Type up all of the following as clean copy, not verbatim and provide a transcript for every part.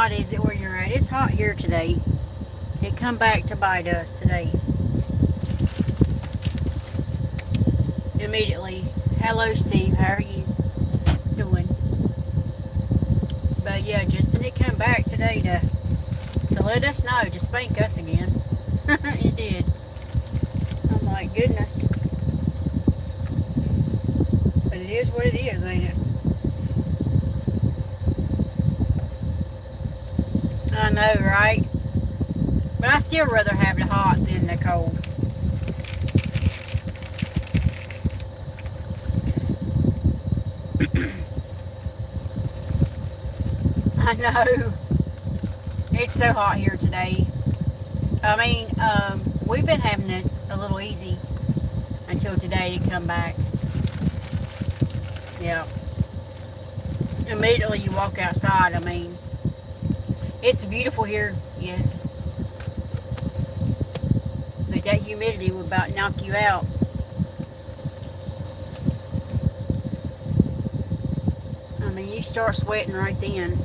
hot is it where you're at? It's hot here today. It come back to bite us today. Immediately. Hello, Steve. How are you doing? But yeah, Justin, it come back today to let us know, to spank us again. It did. I'm like, goodness. But it is what it is, ain't it? I know, right? But I still rather have the hot than the cold. I know. It's so hot here today. I mean, we've been having it a little easy until today to come back. Yeah. Immediately you walk outside, I mean, it's beautiful here, yes. But that humidity would about knock you out. I mean, you start sweating right then.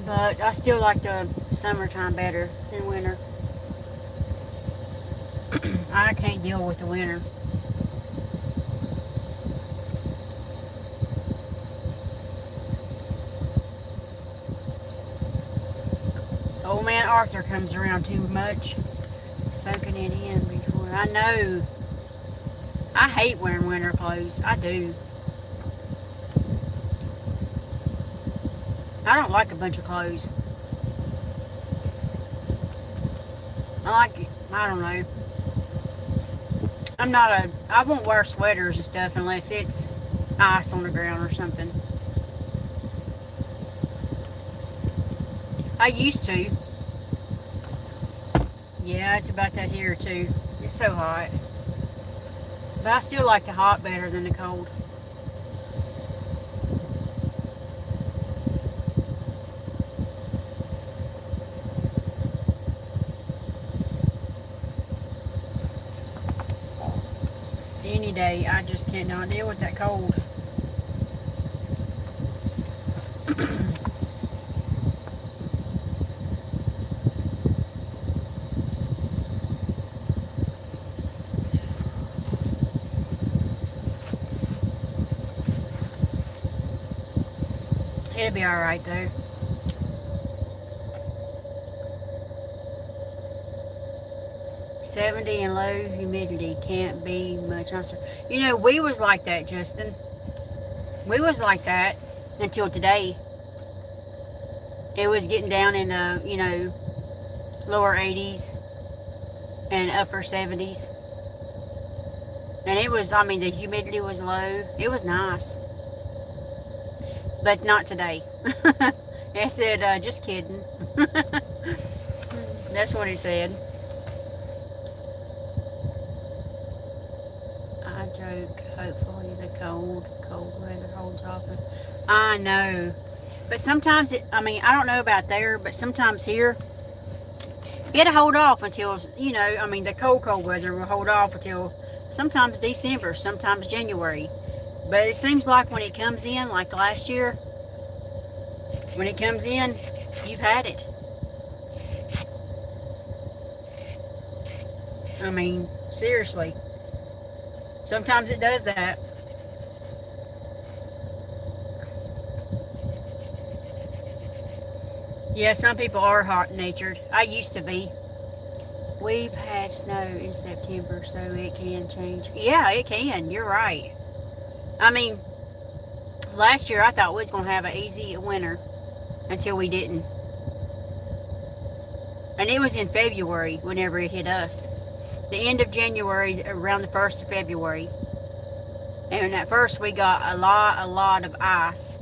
But I still like the summertime better than winter. I can't deal with the winter. Old man Arthur comes around too much, soaking it in before. I know. I hate wearing winter clothes. I do. I don't like a bunch of clothes. I like it. I don't know. I won't wear sweaters and stuff unless it's ice on the ground or something. I used to. Yeah, it's about that here too. It's so hot. But I still like the hot better than the cold. Any day, I just cannot deal with that cold. It'll be alright though. $70 and low humidity, can't be much nicer. You know, we was like that, Justin. We was like that until today. It was getting down in the, you know, lower 80s and upper 70s. And it was, I mean, the humidity was low. It was nice. But not today. It said, just kidding. That's what he said. I joke. Hopefully the cold weather holds off. I know. But sometimes I mean, I don't know about there, but sometimes here, it'll hold off until, you know, I mean, the cold weather will hold off until sometimes December, sometimes January. But it seems like when it comes in, like last year, when it comes in, you've had it. I mean, seriously. Sometimes it does that. Yeah, some people are hot-natured. I used to be. We've had snow in September, so it can change. Yeah, it can. You're right. I mean, last year I thought we was going to have an easy winter until we didn't. And it was in February whenever it hit us. The end of January, around the 1st of February. And at first we got a lot of ice.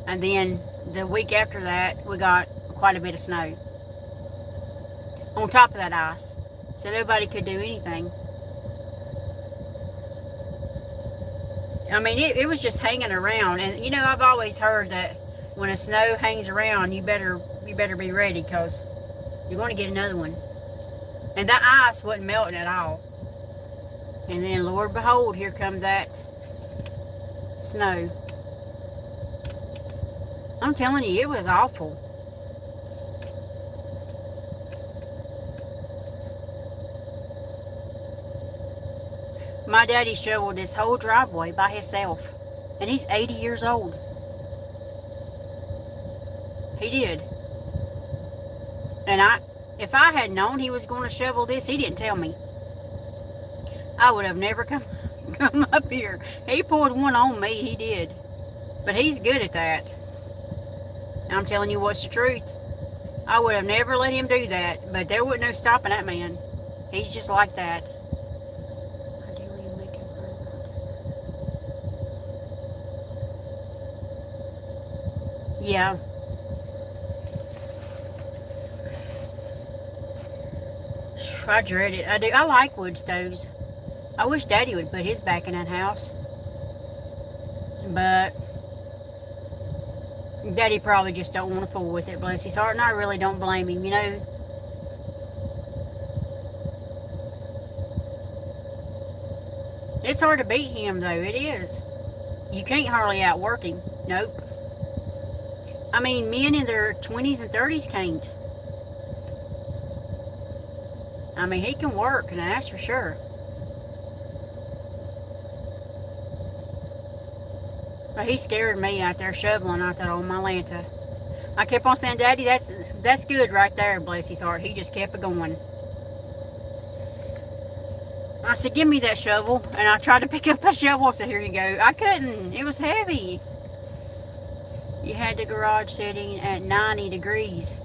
And then the week after that, we got quite a bit of snow. On top of that ice. So nobody could do anything. I mean, it was just hanging around. And, you know, I've always heard that when a snow hangs around, you better be ready, because You're going to get another one. And that ice wasn't melting at all. And then, Lord behold, here come that snow. I'm telling you, it was awful. My daddy shoveled this whole driveway by himself. And he's 80 years old. He did. And if I had known he was going to shovel this, he didn't tell me, I would have never come up here. He pulled one on me, he did. But he's good at that. And I'm telling you what's the truth. I would have never let him do that, but there wasn't no stopping that man. He's just like that. Yeah. I dread it. I do. I like wood stoves. I wish Daddy would put his back in that house. But Daddy probably just don't want to fool with it, bless his heart, and I really don't blame him, you know. It's hard to beat him, though. It is. You can't hardly outwork him. Nope. I mean, men in their 20s and 30s can't. I mean, he can work, and that's for sure. But he scared me out there shoveling out there on my Lanta. I kept on saying, Daddy, that's good right there, bless his heart. He just kept it going. I said, give me that shovel. And I tried to pick up a shovel. I said, here you go. I couldn't. It was heavy. You had the garage sitting at 90 degrees.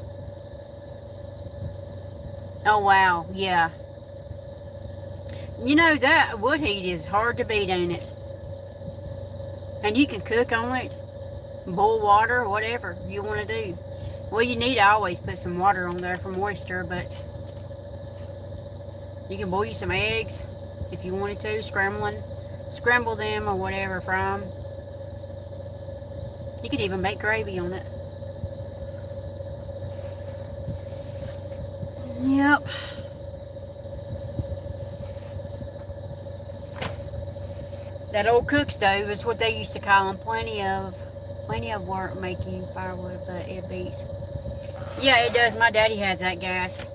Oh, wow. Yeah. You know, that wood heat is hard to beat, ain't it? And you can cook on it. Boil water, whatever you want to do. Well, you need to always put some water on there for moisture, but you can boil you some eggs if you wanted to. Scramble them or whatever, fry them. You could even make gravy on it. Yep. That old cook stove is what they used to call them. Plenty of work making firewood, but it beats. Yeah, it does. My daddy has that gas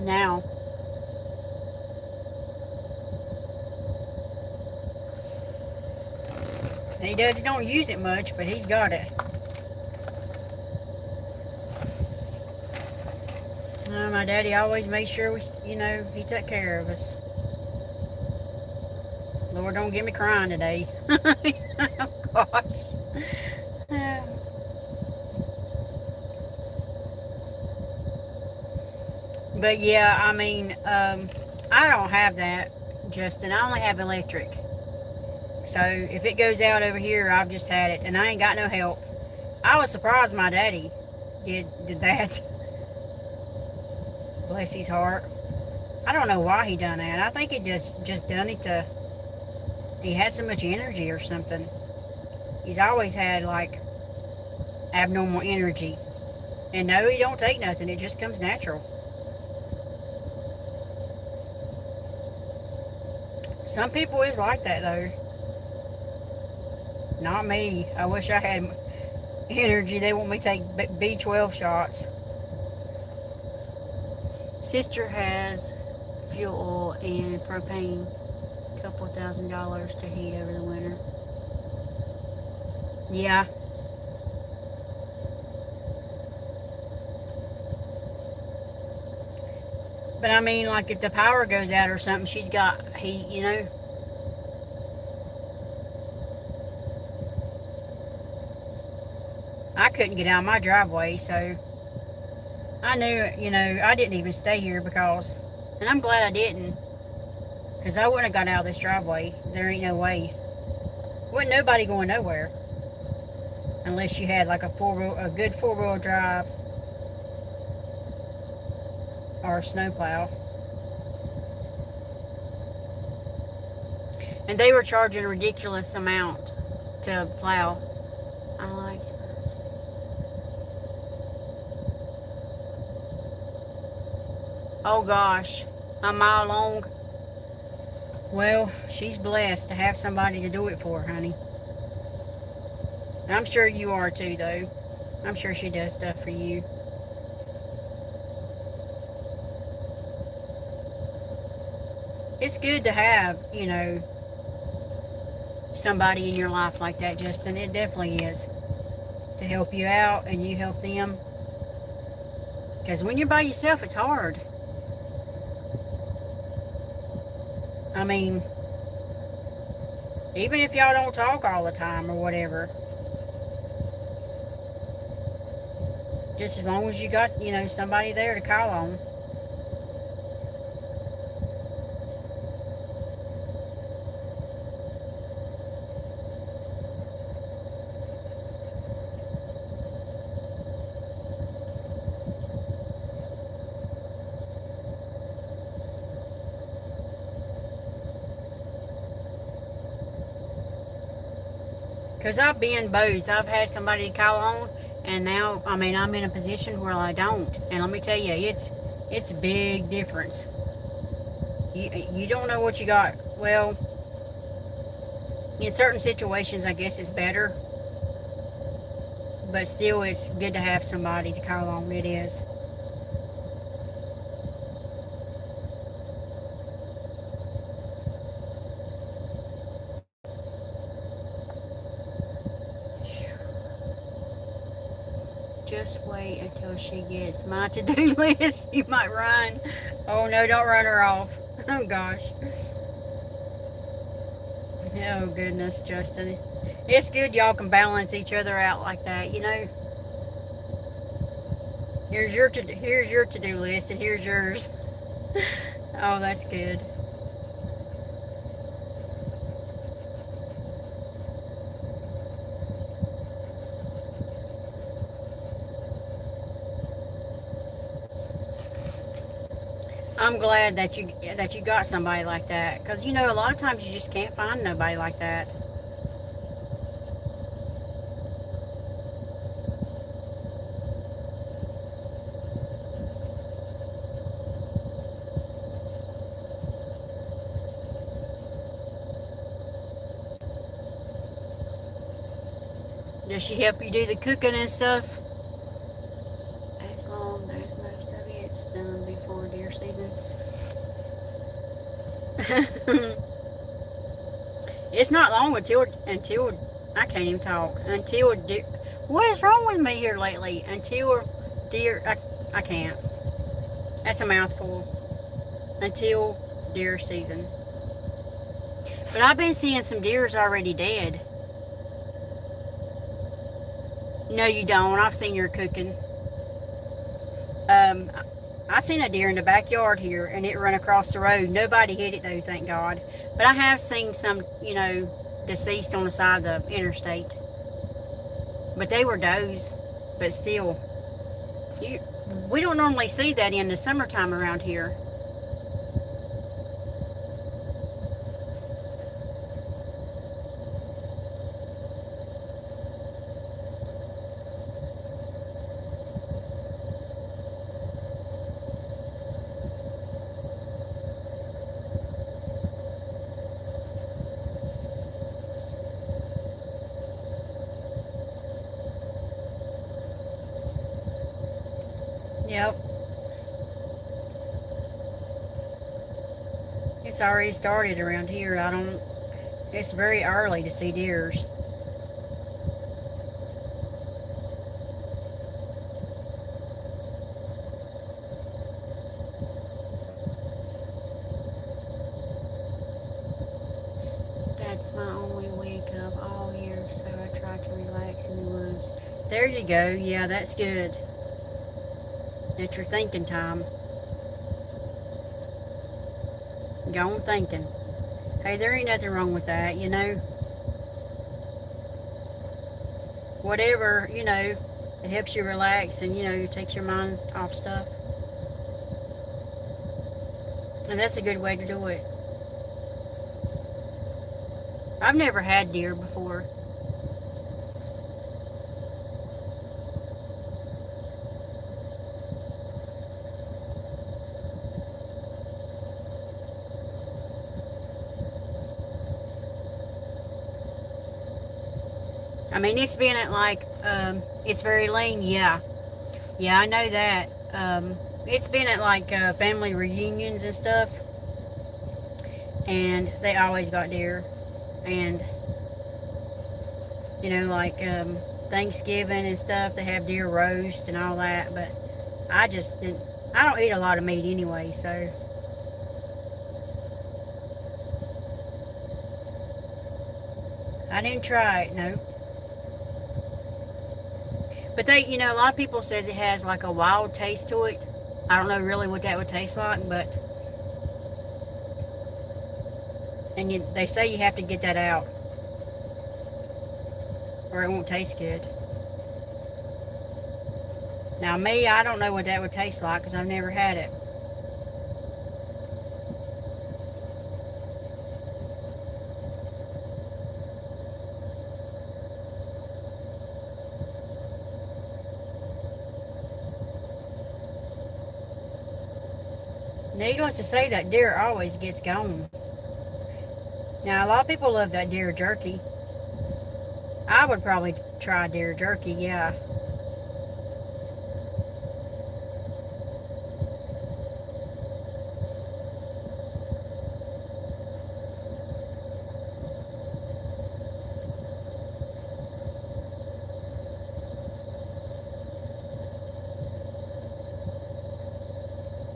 now. He does. He don't use it much, but he's got it. My daddy always made sure he took care of us. Lord, don't get me crying today. Oh, gosh. But yeah, I mean, I don't have that, Justin. I only have electric. So if it goes out over here, I've just had it, and I ain't got no help. I was surprised my daddy did that. Bless his heart. I don't know why he done that. I think he just done it to. He had so much energy or something. He's always had like abnormal energy, and no, he don't take nothing. It just comes natural. Some people is like that though. Not me. I wish I had energy. They want me to take B12 shots. Sister has fuel oil and propane. A couple $1,000 to heat over the winter. Yeah. But I mean, like if the power goes out or something, she's got heat, you know. I couldn't get out of my driveway, so I knew, I didn't even stay here because, and I'm glad I didn't, because I wouldn't have got out of this driveway. There ain't no way. Wasn't nobody going nowhere unless you had like a good four-wheel drive or a snowplow. And they were charging a ridiculous amount to plow. I like. Oh gosh, a mile long. Well, she's blessed to have somebody to do it for, honey. I'm sure you are too, though. I'm sure she does stuff for you. It's good to have, somebody in your life like that, Justin. It definitely is. To help you out and you help them. Because when you're by yourself, it's hard. I mean, even if y'all don't talk all the time or whatever, just as long as you got, somebody there to call on. Because I've been both. I've had somebody to call on, and now, I'm in a position where I don't. And let me tell you, it's a big difference. You don't know what you got. Well, in certain situations, I guess it's better. But still, it's good to have somebody to call on. It is. Just wait until she gets my to-do list. You might run. Oh no, don't run her off. Oh gosh. Oh goodness, Justin. It's good y'all can balance each other out like that, Here's your to-do list and here's yours. Oh, that's good. I'm glad that you got somebody like that, because a lot of times you just can't find nobody like that. Does she help you do the cooking and stuff? As long as most of it's done before deer season. It's not long until I can't even talk. Until deer. What is wrong with me here lately? Until deer. I can't. That's a mouthful. Until deer season. But I've been seeing some deers already dead. No, you don't. I've seen your cooking. I seen a deer in the backyard here, and it ran across the road. Nobody hit it though, thank God. But I have seen some, deceased on the side of the interstate. But they were does. But still, we don't normally see that in the summertime around here. Yep. It's already started around here. It's very early to see deers. That's my only week of all year, so I try to relax in the woods. There you go. Yeah, that's good. That's your thinking time. Go on thinking. Hey, there ain't nothing wrong with that, Whatever, it helps you relax and, it takes your mind off stuff. And that's a good way to do it. I've never had deer before. I mean, it's been at like, it's very lean, yeah. Yeah, I know that. It's been at like family reunions and stuff, and they always got deer. And, you know, like Thanksgiving and stuff, they have deer roast and all that, but I just didn't, I don't eat a lot of meat anyway, so. I didn't try it, no. But they, you know, a lot of people says it has like a wild taste to it. I don't know really what that would taste like, but and they say you have to get that out or it won't taste good. Now me, I don't know what that would taste like because I've never had it. Needless to say, that deer always gets gone. Now, a lot of people love that deer jerky. I would probably try deer jerky, yeah.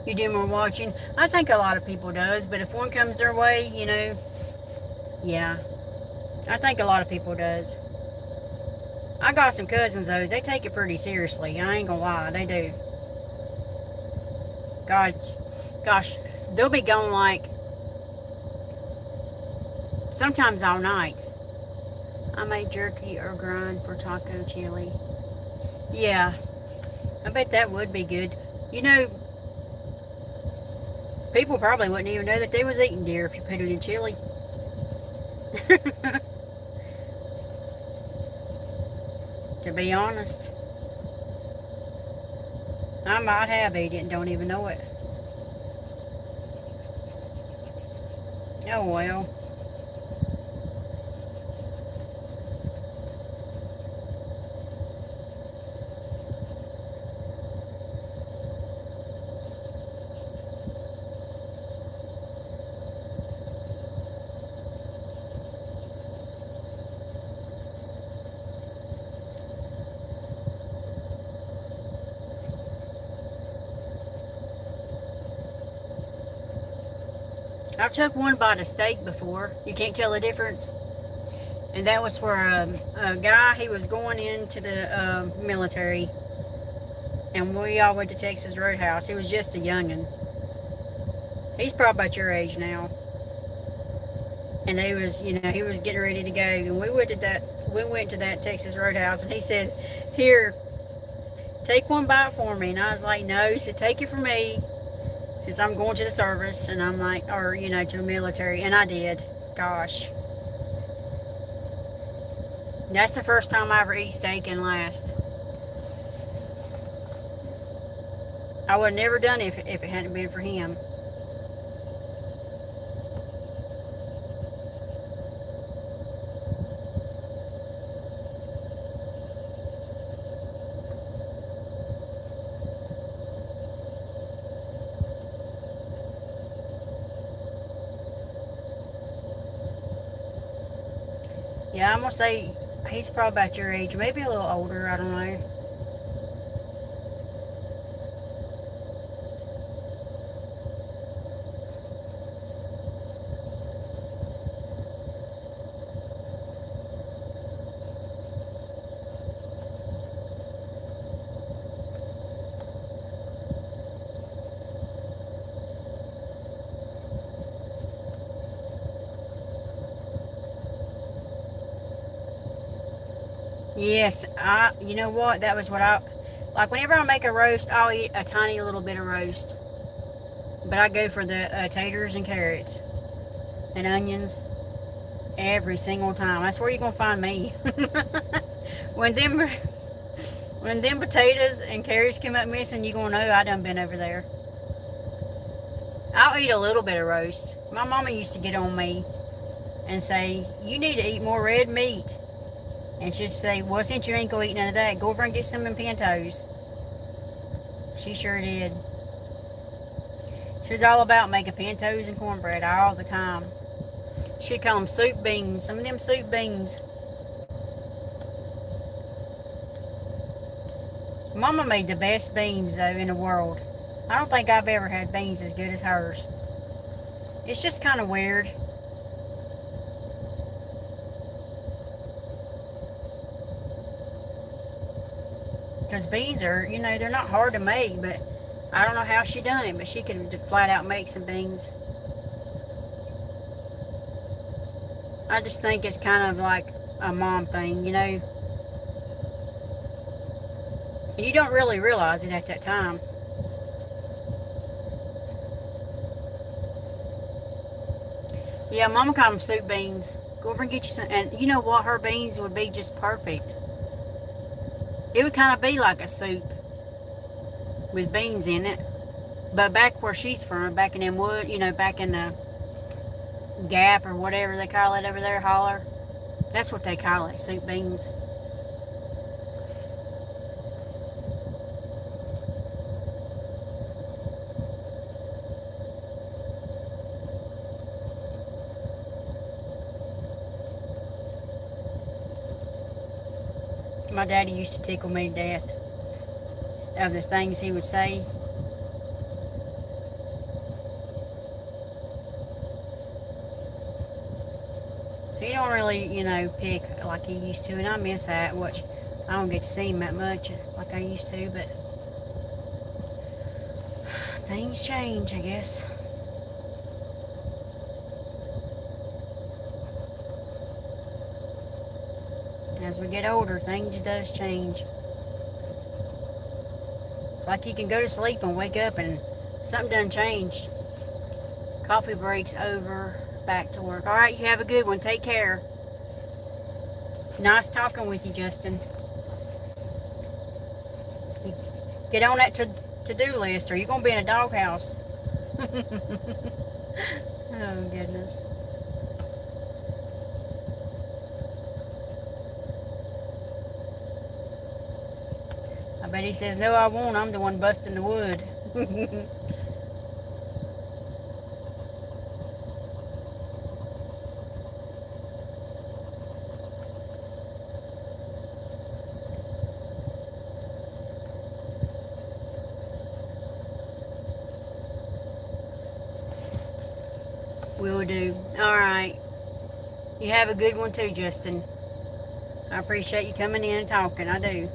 You do more watching. I think a lot of people does, but if one comes their way, you know, yeah. I think a lot of people does. I got some cousins though, they take it pretty seriously. I ain't gonna lie, they do. God, gosh, they'll be gone like sometimes all night. I made jerky or grind for taco chili. Yeah, I bet that would be good. You know, people probably wouldn't even know that they was eating deer if you put it in chili. To be honest, I might have ate it and don't even know it. Oh well. I've took one bite of steak before. You can't tell the difference. And that was for a guy, he was going into the military. And we all went to Texas Roadhouse. He was just a youngin'. He's probably about your age now. And he was, you know, he was getting ready to go. And we went to that Texas Roadhouse. And he said, "Here, take one bite for me." And I was like, "No." He said, "Take it for me, since I'm going to the service." And I'm like, or, you know, to the military. And I did. Gosh. That's the first time I ever eat steak and last. I would have never done it if it hadn't been for him. Yeah, I'm going to say he's probably about your age. Maybe a little older. I don't know. Yes, you know what? That was what like whenever I make a roast, I'll eat a tiny little bit of roast. But I go for the taters and carrots and onions every single time. That's where you're going to find me. when them potatoes and carrots come up missing, you're going to know I done been over there. I'll eat a little bit of roast. My mama used to get on me and say, "You need to eat more red meat." And she'd say, well, since you ain't gonna eat none of that, go over and get some in pintos. She sure did. She was all about making pintos and cornbread all the time. She'd call them soup beans. Some of them soup beans. Mama made the best beans, though, in the world. I don't think I've ever had beans as good as hers. It's just kind of weird. Because beans are, you know, they're not hard to make, but I don't know how she done it, but she could flat out make some beans. I just think it's kind of like a mom thing, you know. And you don't really realize it at that time. Yeah, Mama called them soup beans. Go over and get you some. And you know what? Her beans would be just perfect. It would kind of be like a soup with beans in it. But back where she's from, back in them wood, you know, back in the Gap or whatever they call it over there, holler. That's what they call it, soup beans. My daddy used to tickle me to death of the things he would say. He don't really, you know, pick like he used to, and I miss that, which I don't get to see him that much like I used to, but things change, I guess. As we get older, things does change. It's like you can go to sleep and wake up and something done changed. Coffee break's over. Back to work. All right, you have a good one. Take care. Nice talking with you, Justin. Get on that to-do list, or you're going to be in a doghouse. Oh, goodness. I bet he says, no, I won't. I'm the one busting the wood. Will do. All right. You have a good one too, Justin. I appreciate you coming in and talking. I do.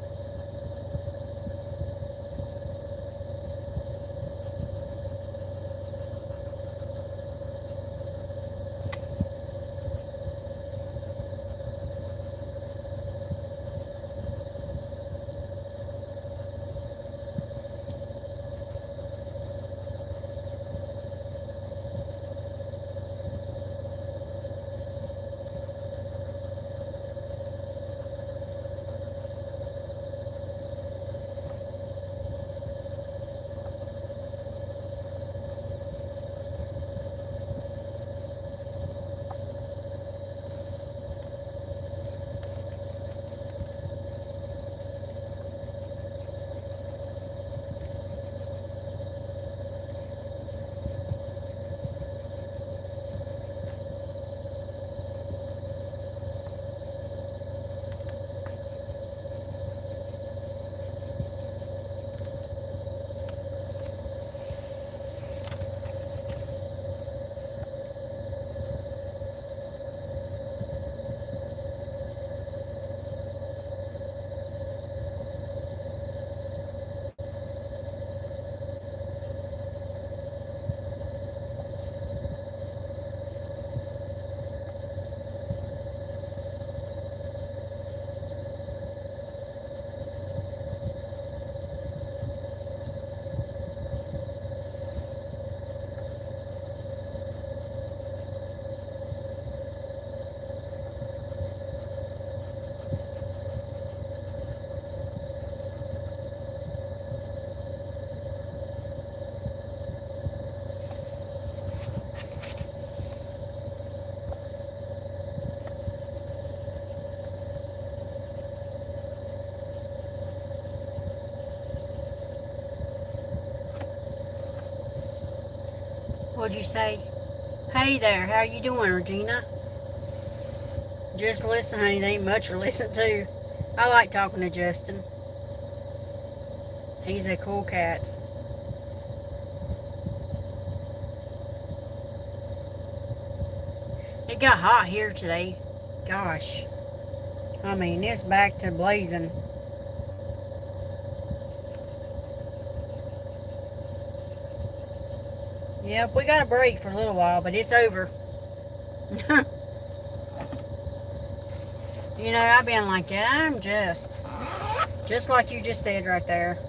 What'd you say? Hey there, how you doing, Regina? Just listen, honey. There ain't much to listen to. I like talking to Justin. He's a cool cat. It got hot here today. Gosh. I mean, it's back to blazing. Yep, we got a break for a little while, but it's over. You know, I've been like that. I'm just like you just said right there.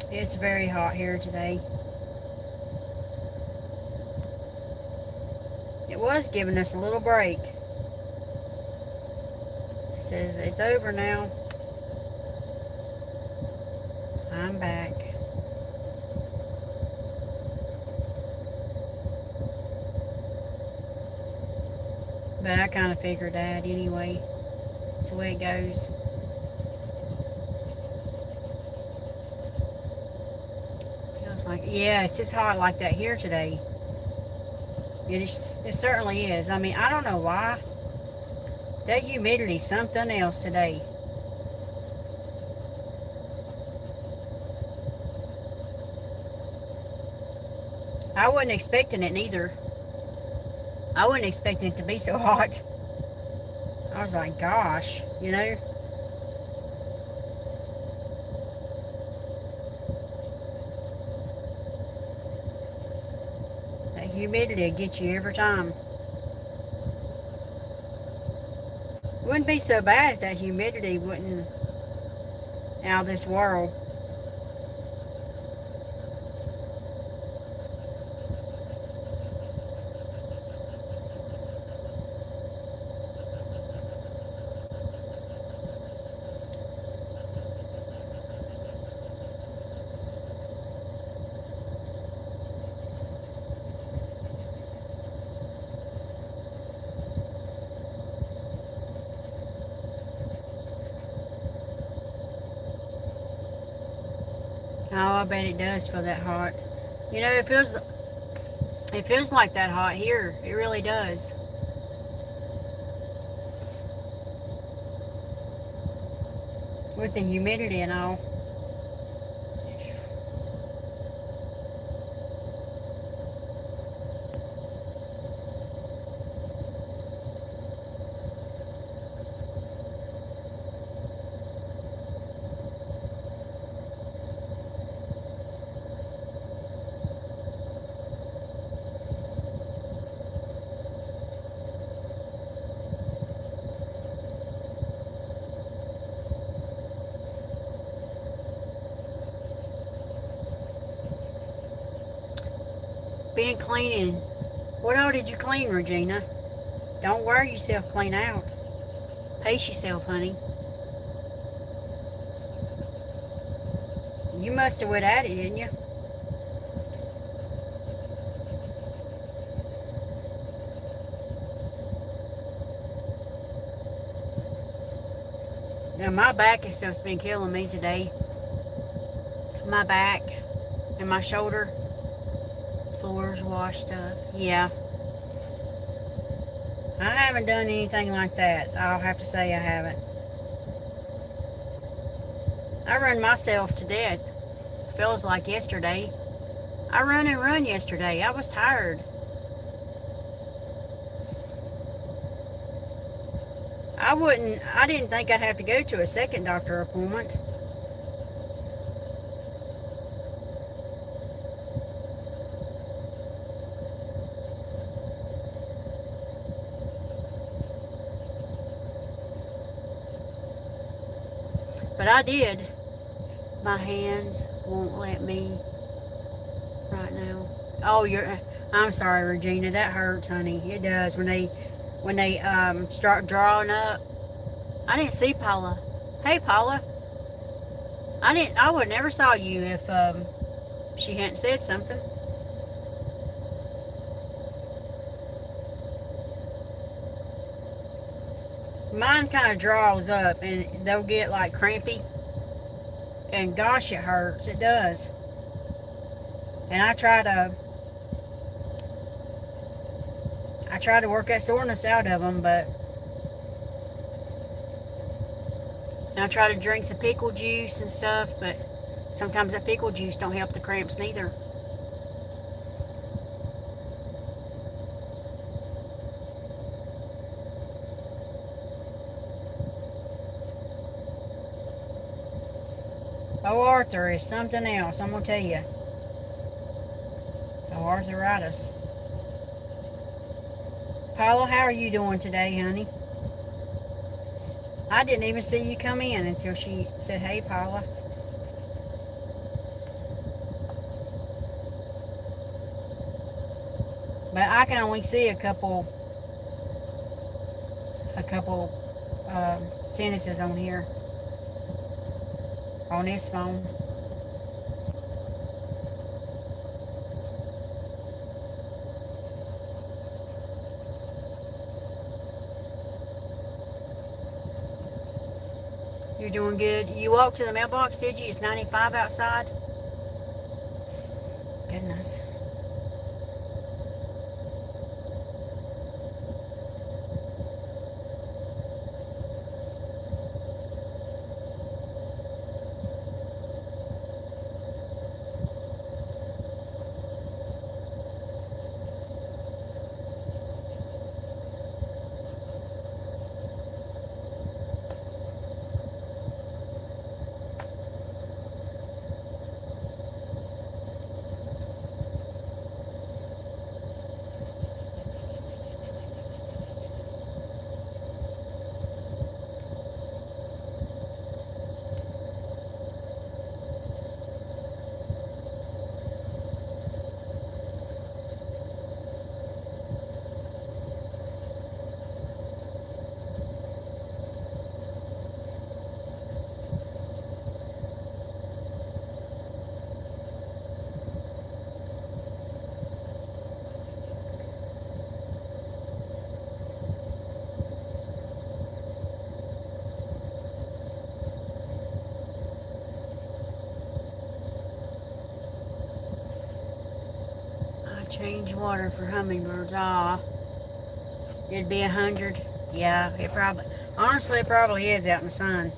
It's very hot here today. It was giving us a little break. It says it's over now. I'm back. But I kind of figured that anyway. That's the way it goes. Like, yeah, it's just hot like that here today. It certainly is. I mean, I don't know why. That humidity's something else today. I wasn't expecting it neither. I wasn't expecting it to be so hot. I was like, gosh, you know. Humidity will get you every time. Wouldn't be so bad if that humidity wasn't out of this world. Oh, I bet it does feel that hot. You know, it feels like that hot here. It really does. With the humidity and all. Being cleaning. What all did you clean, Regina? Don't wear yourself clean out. Pace yourself, honey. You must have went at it, didn't you? Now my back and stuff's been killing me today. My back and my shoulder. Floors washed up. Yeah. I haven't done anything like that. I'll have to say I haven't. I run myself to death. Feels like yesterday. I run and run yesterday. I was tired. I didn't think I'd have to go to a second doctor appointment. But I did. My hands won't let me right now. Oh, I'm sorry, Regina. That hurts, honey. It does when they start drawing up. I didn't see Paula. Hey, Paula. I would never saw you if she hadn't said something. Mine kind of draws up and they'll get like crampy. And gosh, it hurts. It does. And I try to work that soreness out of them, but I try to drink some pickle juice and stuff, but sometimes that pickle juice don't help the cramps neither. Oh, Arthur is something else, I'm going to tell you. Oh, arthritis. Paula, how are you doing today, honey? I didn't even see you come in until she said, hey, Paula. But I can only see a couple sentences on here. On this phone. You're doing good. You walked to the mailbox, did you? It's 95 outside. Goodness. Change water for hummingbirds. Ah, it'd be 100. Yeah, it probably. Honestly, it probably is out in the sun.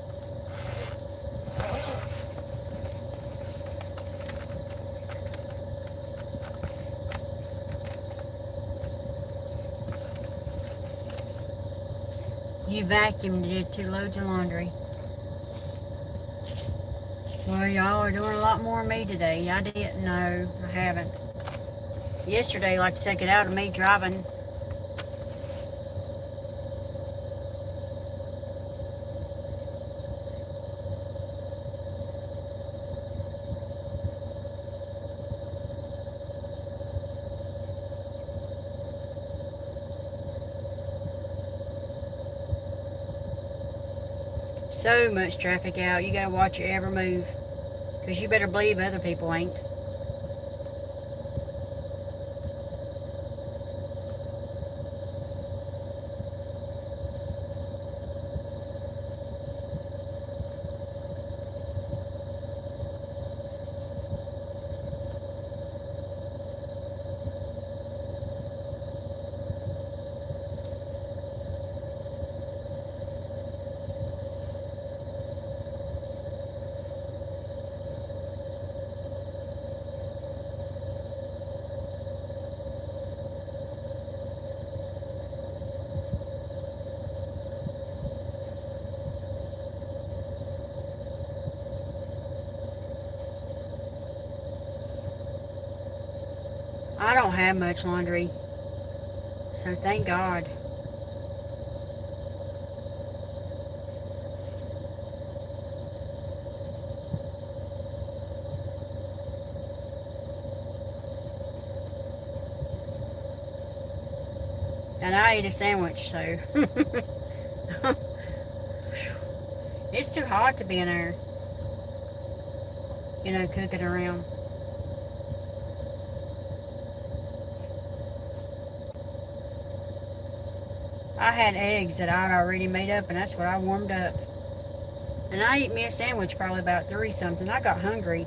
You vacuumed and did 2 loads of laundry. Well, y'all are doing a lot more than me today. I didn't know. I haven't. Yesterday, I like to take it out of me driving. So much traffic out. You gotta watch your every move. Because you better believe other people ain't. I don't have much laundry, so thank God. And I ate a sandwich, so it's too hot to be in there, cooking around. I had eggs that I'd already made up, and that's what I warmed up. And I ate me a sandwich probably about 3 something. I got hungry.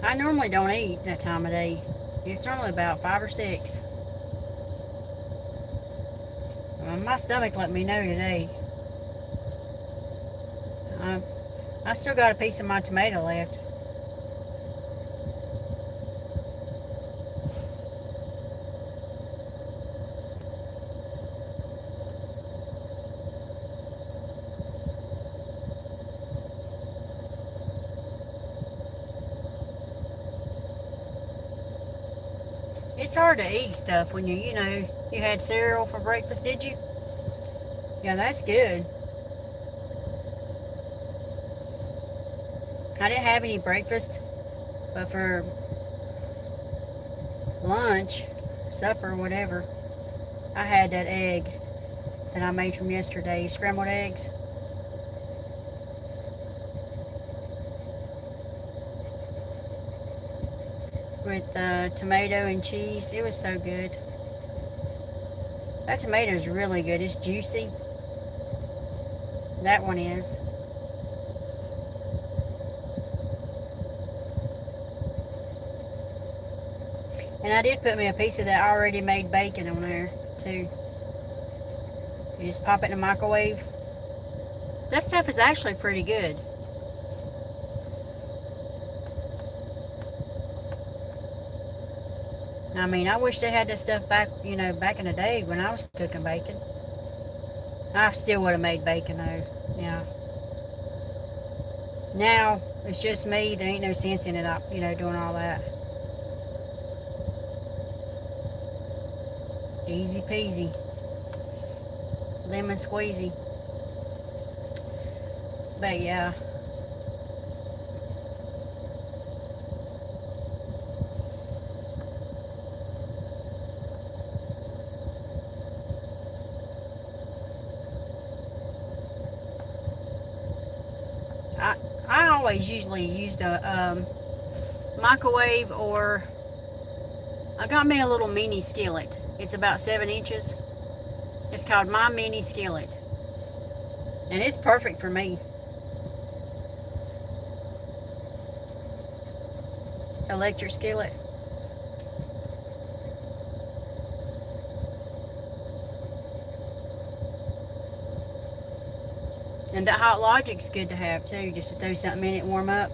I normally don't eat that time of day. It's normally about 5 or 6. Well, my stomach let me know today. I still got a piece of my tomato left. It's hard to eat stuff when you had cereal for breakfast, did you? Yeah, that's good. I didn't have any breakfast, but for lunch, supper, whatever, I had that egg that I made from yesterday, scrambled eggs. With tomato and cheese. It was so good. That tomato is really good. It's juicy. That one is. And I did put me a piece of that already made bacon on there too. You just pop it in the microwave. That stuff is actually pretty good. I mean, I wish they had that stuff back, back in the day when I was cooking bacon. I still would have made bacon though. Yeah. Now, it's just me. There ain't no sense in it, doing all that. Easy peasy. Lemon squeezy. But yeah. I always usually used a microwave, or I got me a little mini skillet. It's about 7 inches. It's called my mini skillet. And it's perfect for me. Electric skillet. And that Hot Logic's good to have too, just to throw something in it, warm up.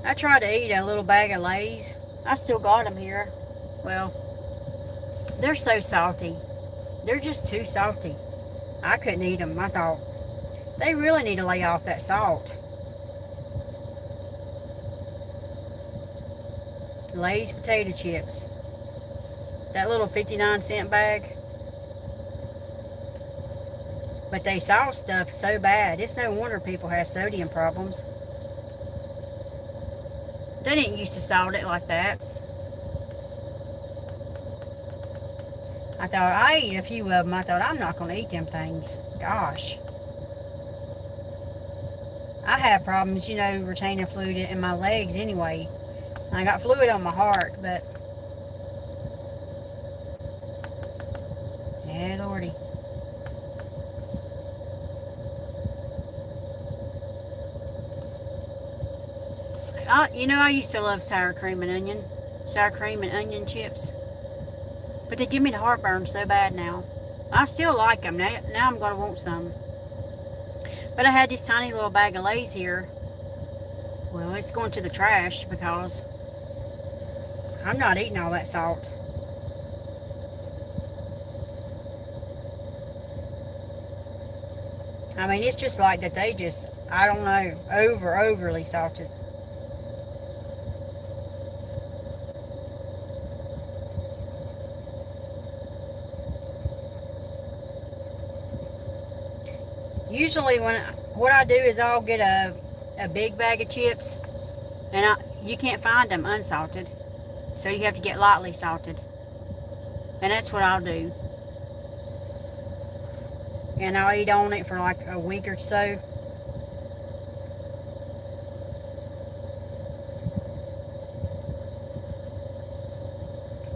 I tried to eat a little bag of Lay's. I still got them here. Well, they're so salty. They're just too salty. I couldn't eat them. I thought, they really need to lay off that salt. Lay's potato chips. That little 59-cent bag. But they salt stuff so bad. It's no wonder people have sodium problems. They didn't used to salt it like that. I thought, I ate a few of them. I thought, I'm not going to eat them things. Gosh. I have problems, retaining fluid in my legs anyway. I got fluid on my heart, but yeah, Lordy. I used to love sour cream and onion chips. But they give me the heartburn so bad now. I still like them. Now I'm going to want some. But I had this tiny little bag of Lay's here. Well, it's going to the trash because I'm not eating all that salt. I mean, it's just like that they just, I don't know, overly salted. Usually what I do is I'll get a big bag of chips, and you can't find them unsalted. So you have to get lightly salted. And that's what I'll do. And I'll eat on it for like a week or so.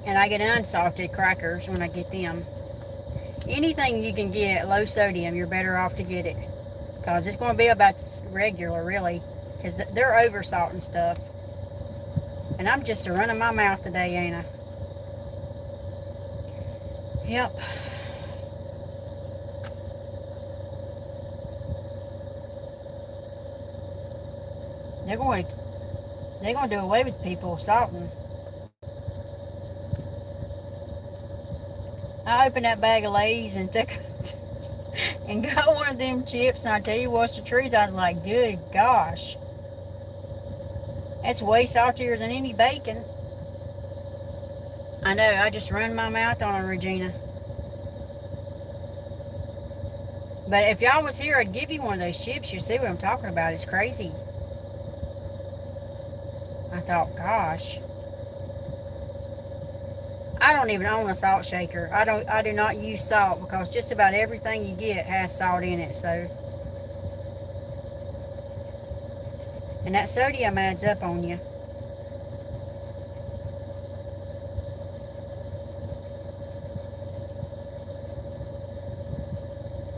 And I get unsalted crackers when I get them. Anything you can get low sodium, you're better off to get it. Because it's going to be about regular, really. Because they're over salt and stuff. And I'm just running my mouth today, ain't I? Yep. They're going to do away with people salting. I opened that bag of Lay's and took and got one of them chips, and I tell you what's the truth, I was like, good gosh. That's way saltier than any bacon. I know, I just run my mouth on it, Regina. But if y'all was here, I'd give you one of those chips. You see what I'm talking about. It's crazy. I thought, gosh. I don't even own a salt shaker. I do not use salt because just about everything you get has salt in it, so. And that sodium adds up on you.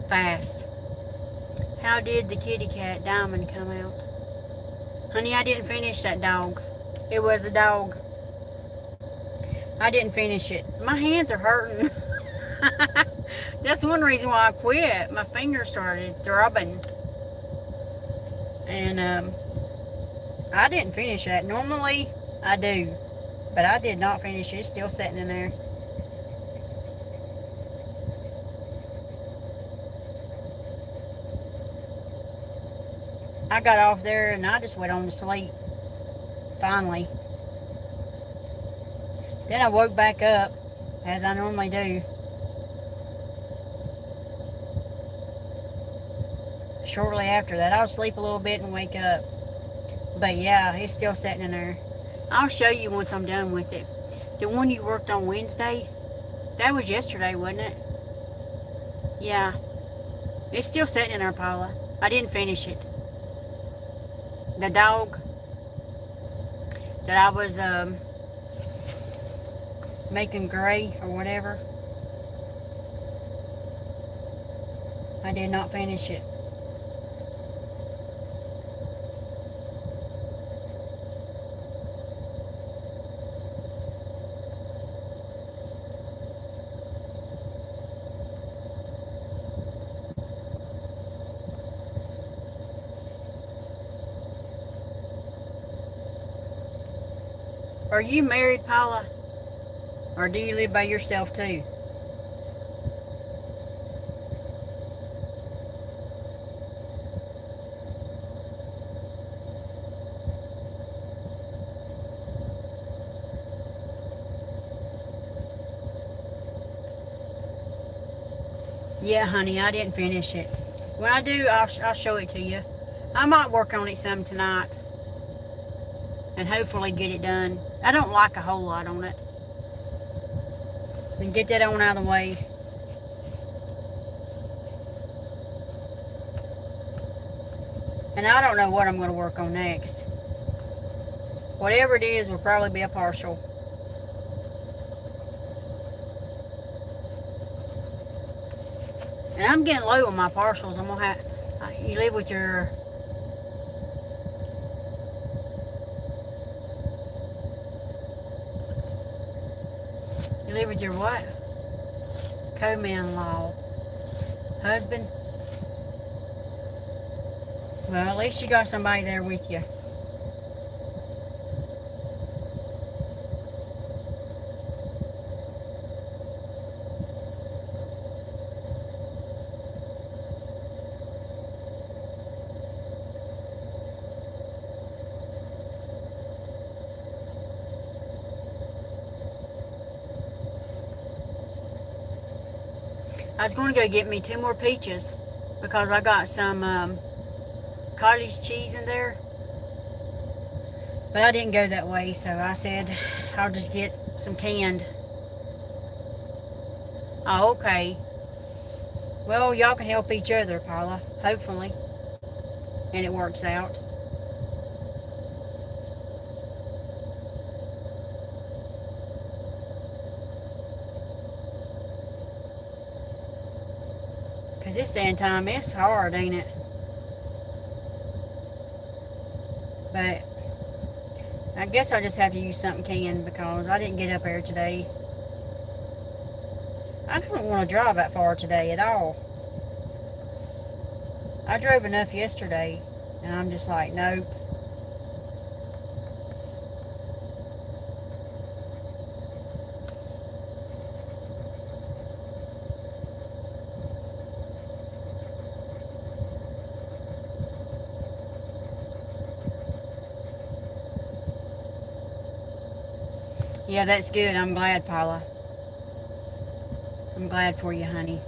Fast. How did the kitty cat Diamond come out? Honey, I didn't finish that dog. It was a dog. I didn't finish it. My hands are hurting. That's one reason why I quit. My fingers started throbbing. And I didn't finish that. Normally I do. But I did not finish it. It's still sitting in there. I got off there and I just went on to sleep. Finally. Then I woke back up, as I normally do. Shortly after that, I'll sleep a little bit and wake up. But yeah, it's still sitting in there. I'll show you once I'm done with it. The one you worked on Wednesday, that was yesterday, wasn't it? Yeah. It's still sitting in there, Paula. I didn't finish it. The dog that I was making gray or whatever, I did not finish it. Are you married, Paula? Or do you live by yourself too? Yeah, honey, I didn't finish it. When I do, I'll show it to you. I might work on it some tonight. And hopefully get it done. I don't like a whole lot on it. And get that on out of the way. And I don't know what I'm going to work on next. Whatever it is will probably be a partial. And I'm getting low on my partials. I'm going to have... You live with your... You live with your what? Co-man-in-law. Husband? Well, at least you got somebody there with you. I was going to go get me 2 more peaches because I got some cottage cheese in there. But I didn't go that way, so I said I'll just get some canned. Oh, okay. Well, y'all can help each other, Paula, hopefully. And it works out. Because this damn time, it's hard, ain't it? But I guess I just have to use something canned because I didn't get up there today. I don't want to drive that far today at all. I drove enough yesterday, and I'm just like, nope. Yeah, that's good. I'm glad, Paula. I'm glad for you, honey.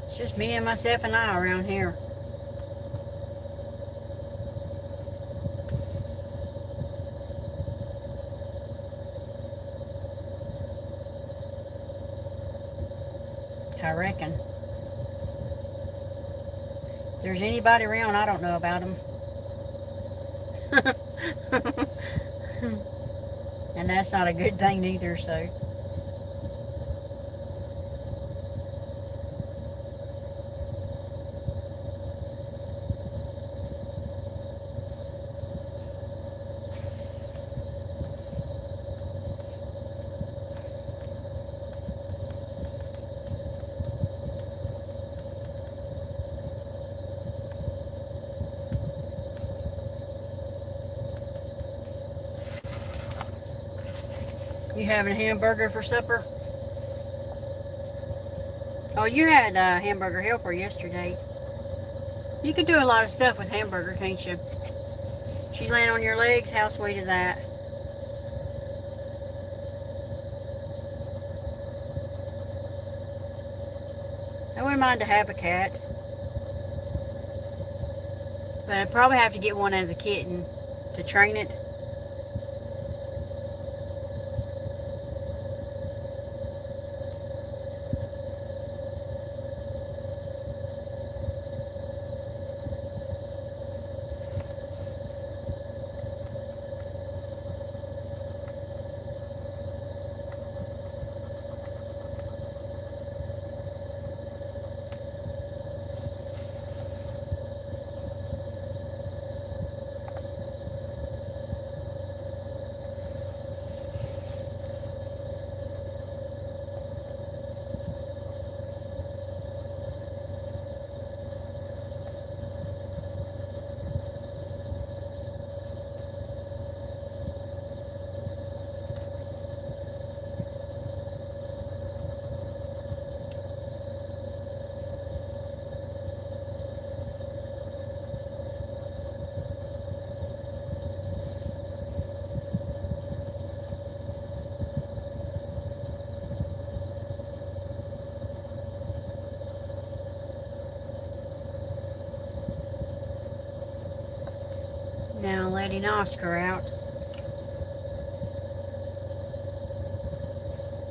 It's just me and myself and I around here. I reckon. If there's anybody around, I don't know about them. And that's not a good thing either, so. You having a hamburger for supper? Oh, you had a hamburger helper yesterday. You can do a lot of stuff with hamburger, can't you? She's laying on your legs. How sweet is that? I wouldn't mind to have a cat. But I'd probably have to get one as a kitten to train it. Now letting Oscar out.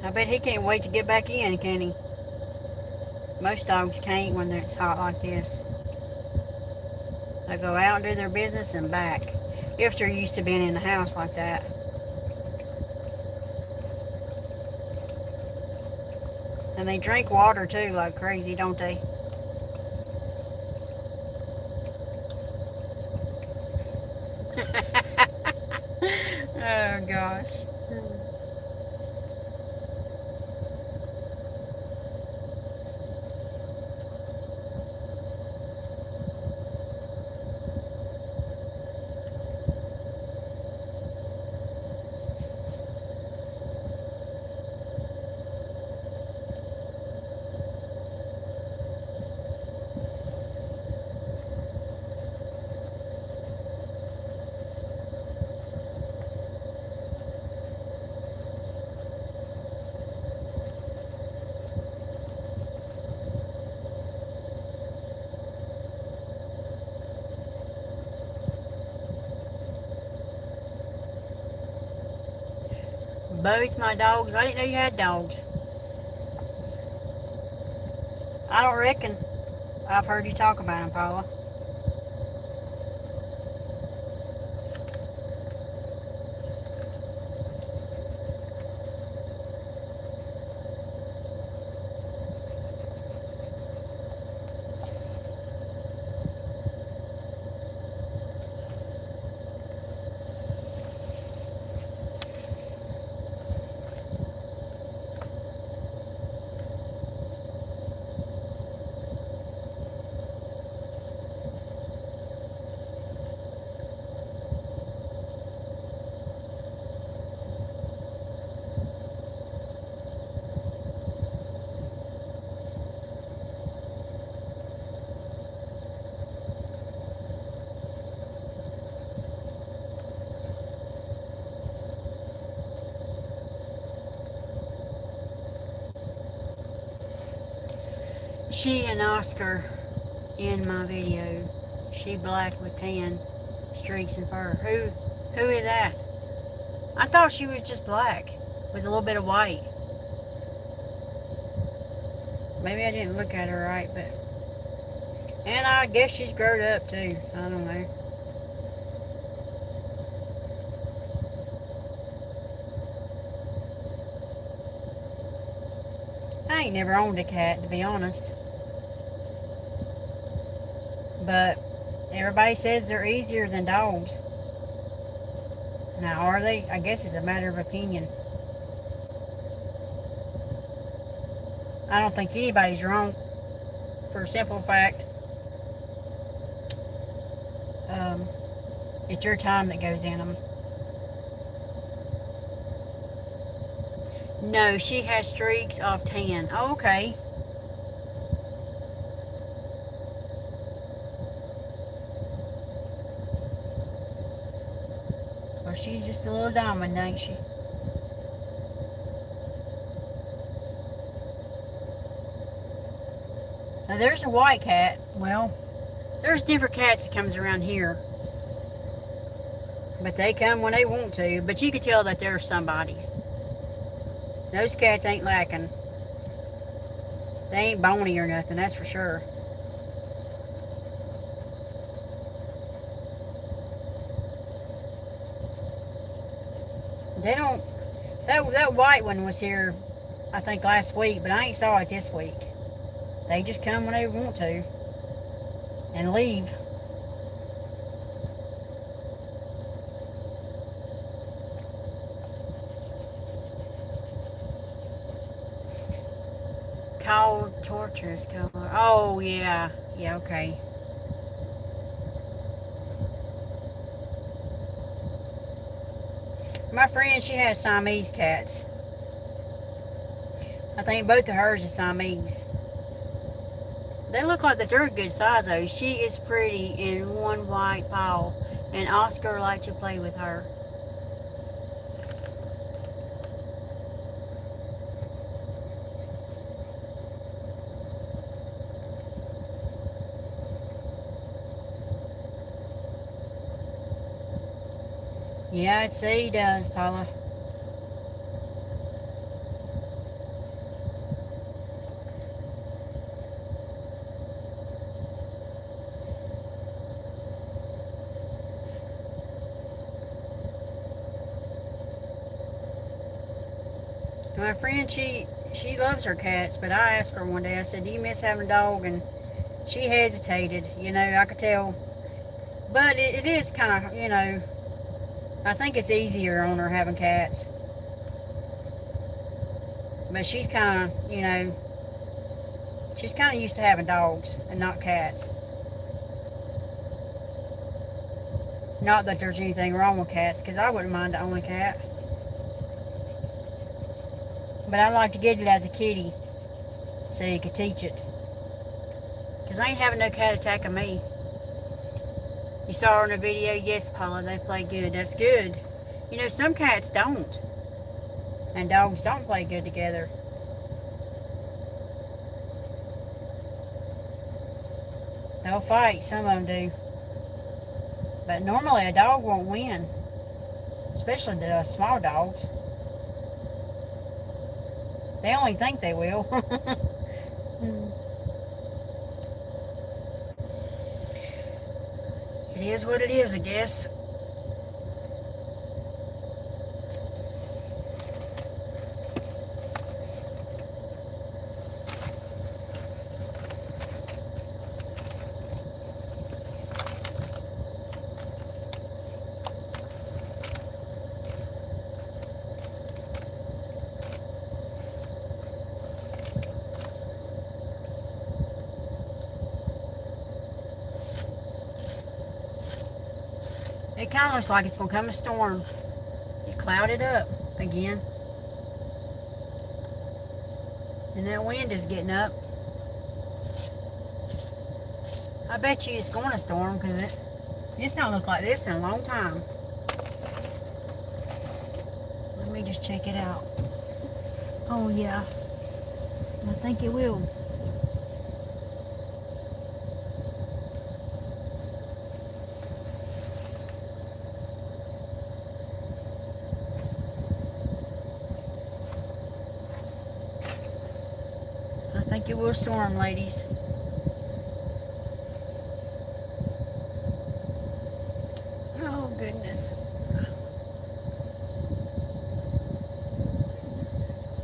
I bet he can't wait to get back in, can he? Most dogs can't when it's hot like this. They go out and do their business and back. If they're used to being in the house like that. And they drink water too like crazy, don't they? Oh gosh. Both my dogs. I didn't know you had dogs. I don't reckon I've heard you talk about them, Paula. She and Oscar in my video. She black with tan streaks and fur. Who is that? I thought she was just black with a little bit of white. Maybe I didn't look at her right, but... And I guess she's grown up too. I don't know. I ain't never owned a cat, to be honest. But everybody says they're easier than dogs. Now, are they? I guess it's a matter of opinion. I don't think anybody's wrong, for a simple fact. It's your time that goes in them. No, she has streaks of tan. Oh, okay. Well, she's just a little diamond, ain't she? Now, there's a white cat. Well, there's different cats that comes around here. But they come when they want to. But you can tell that they're somebody's. Those cats ain't lacking. They ain't bony or nothing, that's for sure. They don't... That white one was here, I think, last week. But I ain't saw it this week. They just come when they want to. And leave. Cold, torturous color. Oh, yeah. Yeah, okay. My friend, she has Siamese cats. I think both of hers are Siamese. They look like that they're a good size, though. She is pretty in one white paw. And Oscar likes to play with her. Yeah, I'd say he does, Paula. My friend, she loves her cats, but I asked her one day, I said, do you miss having a dog? And she hesitated, you know, I could tell. But it is kind of, you know, I think it's easier on her having cats. But she's kind of, you know, she's kind of used to having dogs and not cats. Not that there's anything wrong with cats, because I wouldn't mind the only cat. But I'd like to get it as a kitty, so you could teach it. Because I ain't having no cat attacking me. You saw her in the video? Yes, Paula, they play good. That's good. You know, some cats don't. And dogs don't play good together. They'll fight, some of them do. But normally a dog won't win. Especially the small dogs. They only think they will. It is what it is, I guess. It kind of looks like it's going to come a storm. It clouded up again. And that wind is getting up. I bet you it's going to storm because it's not looked like this in a long time. Let me just check it out. Oh yeah, I think it will. I think it will storm, ladies. Oh goodness.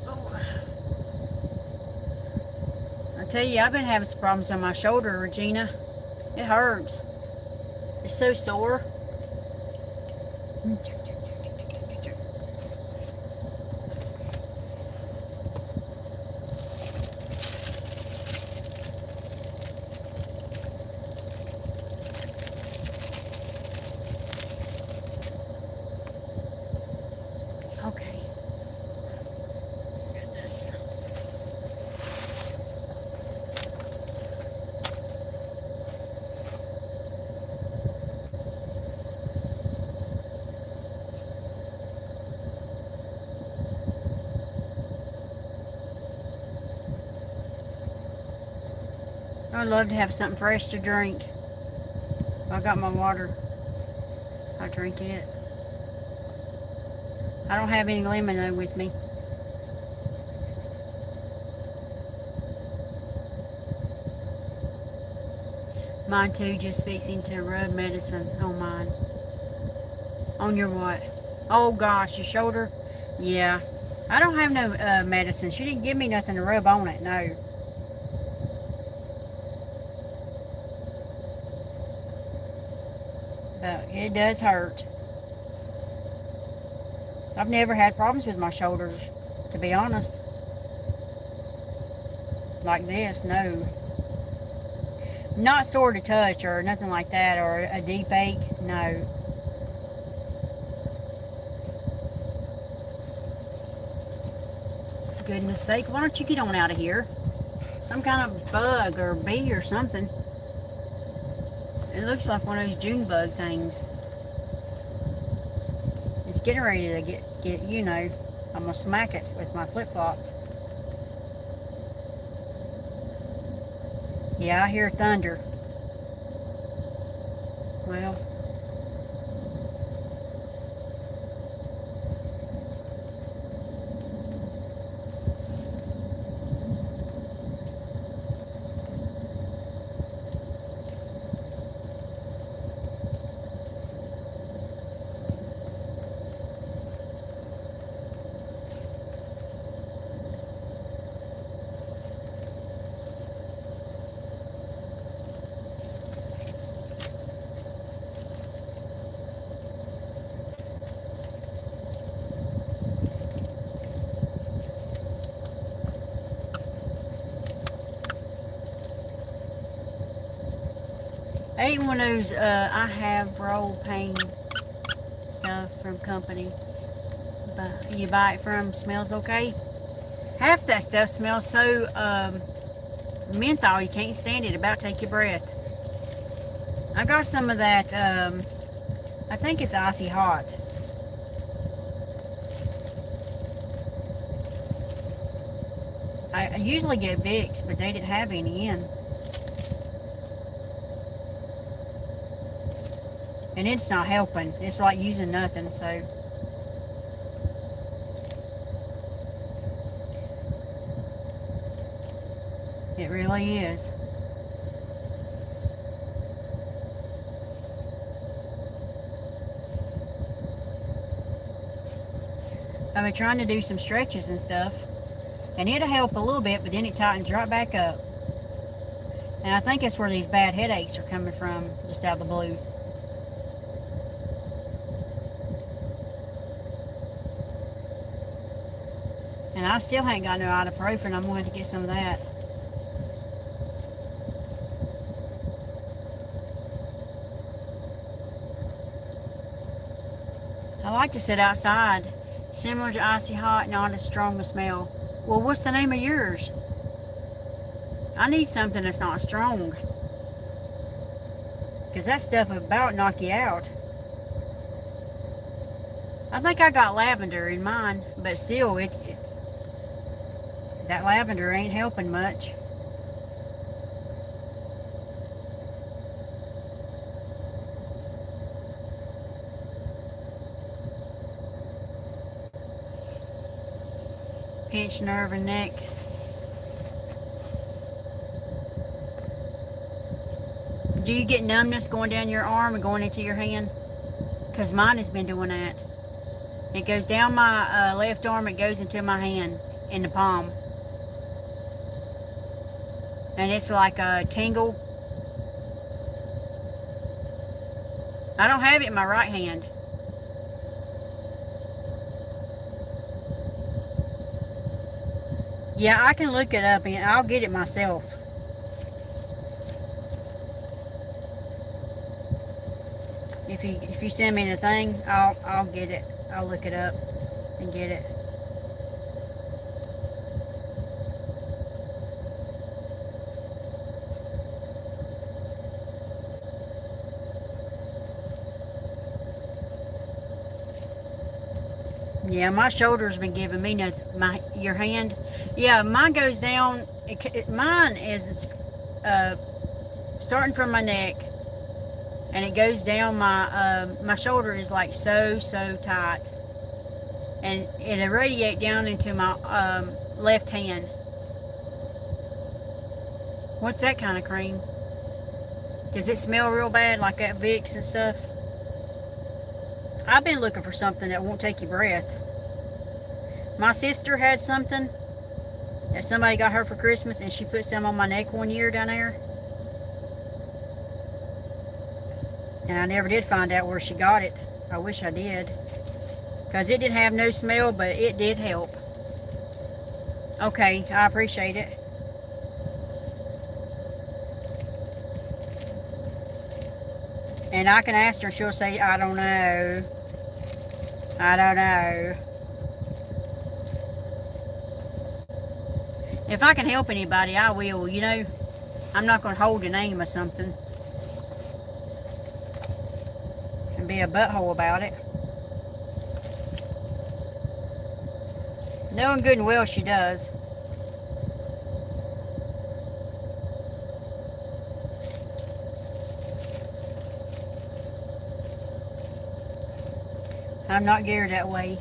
Oh. I tell you, I've been having some problems on my shoulder, Regina. It hurts. It's so sore. Okay. Goodness. I'd love to have something fresh to drink. I got my water. I drink it. I don't have any lemonade with me. Mine too, just fixing to rub medicine on mine. On your what? Oh gosh, your shoulder? Yeah. I don't have no medicine. She didn't give me nothing to rub on it, no. But it does hurt. I've never had problems with my shoulders, to be honest. Like this, no. Not sore to touch or nothing like that, or a deep ache, no. For goodness sake, why don't you get on out of here? Some kind of bug or bee or something. It looks like one of those June bug things. It's getting ready to get you know, I'm going to smack it with my flip-flop. Yeah, I hear thunder. Well, I ate one of those I have roll pain stuff from company. But you buy it from, smells okay. Half that stuff smells so menthol you can't stand it, about take your breath. I got some of that, I think it's icy hot. I usually get Vicks, but they didn't have any in. And it's not helping. It's like using nothing, so. It really is. I've been trying to do some stretches and stuff, and it'll help a little bit, but then it tightens right back up. And I think that's where these bad headaches are coming from, just out of the blue. And I still ain't got no ibuprofen. I'm going to have to get some of that. I like to sit outside. Similar to icy hot, not as strong a smell. Well, what's the name of yours? I need something that's not strong. Because that stuff will about knock you out. I think I got lavender in mine, but still, that lavender ain't helping much. Pinched nerve and neck. Do you get numbness going down your arm and going into your hand? Because mine has been doing that. It goes down my left arm, it goes into my hand, in the palm. And it's like a tingle. I don't have it in my right hand. Yeah, I can look it up and I'll get it myself. If you send me the thing, I'll get it. I'll look it up and get it. Yeah, my shoulder's been giving me nothing. Your hand. Yeah, mine goes down. Mine is starting from my neck, and it goes down my shoulder is like so tight, and it irradiate down into my left hand. What's that kind of cream? Does it smell real bad like that Vicks and stuff? I've been looking for something that won't take your breath. My sister had something that somebody got her for Christmas, and she put some on my neck one year down there. And I never did find out where she got it. I wish I did. Because it didn't have no smell, but it did help. Okay, I appreciate it. And I can ask her, she'll say, I don't know. I don't know. If I can help anybody, I will, you know. I'm not going to hold the name of something and be a butthole about it. Knowing good and well she does. I'm not geared that way.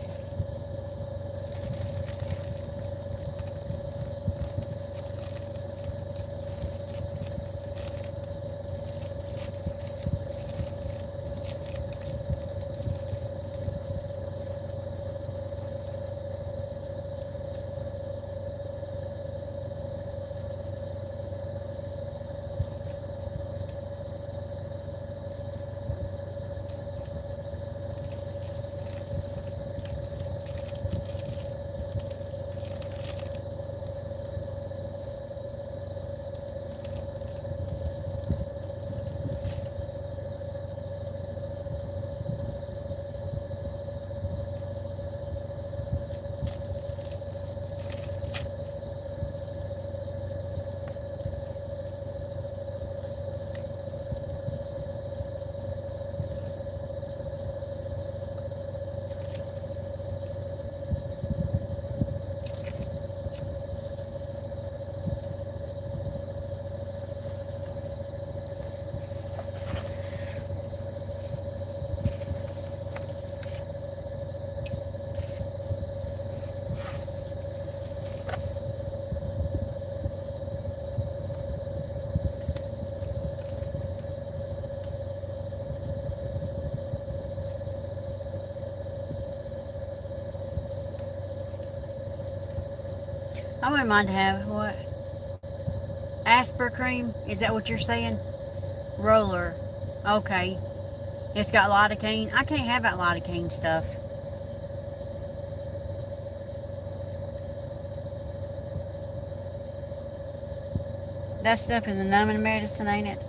I wouldn't mind to have what? Asper cream? Is that what you're saying? Roller. Okay. It's got lidocaine. I can't have that lidocaine stuff. That stuff is a numbing medicine, ain't it?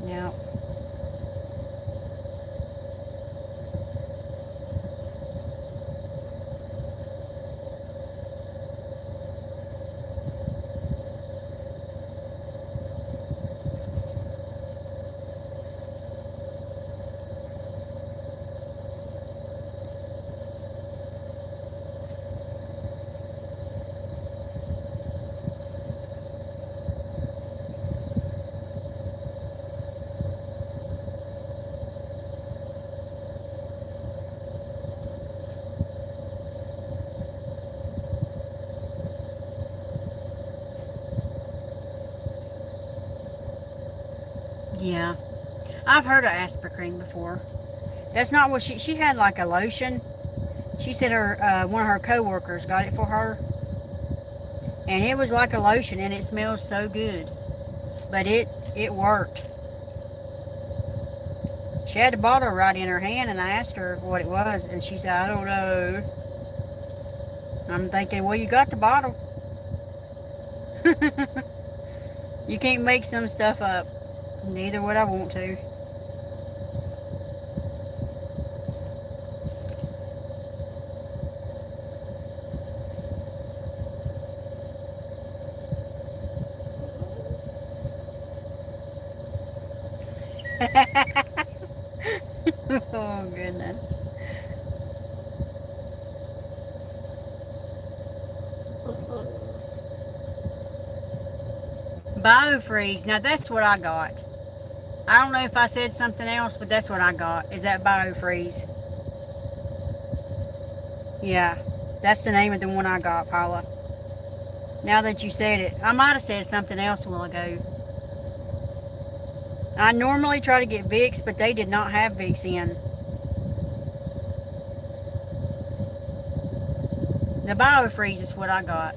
Yeah. Yeah. I've heard of Asper cream before. That's not what she had, like a lotion. She said her one of her coworkers got it for her, and it was like a lotion, and it smelled so good. But it worked. She had the bottle right in her hand, and I asked her what it was, and she said, I don't know. I'm thinking, well, you got the bottle. You can't make some stuff up. Neither would I want to. Oh, goodness. Biofreeze. Now, that's what I got. I don't know if I said something else, but that's what I got. Is that Biofreeze? Yeah. That's the name of the one I got, Paula. Now that you said it. I might have said something else a while ago. I normally try to get Vicks, but they did not have Vicks in. The Biofreeze is what I got.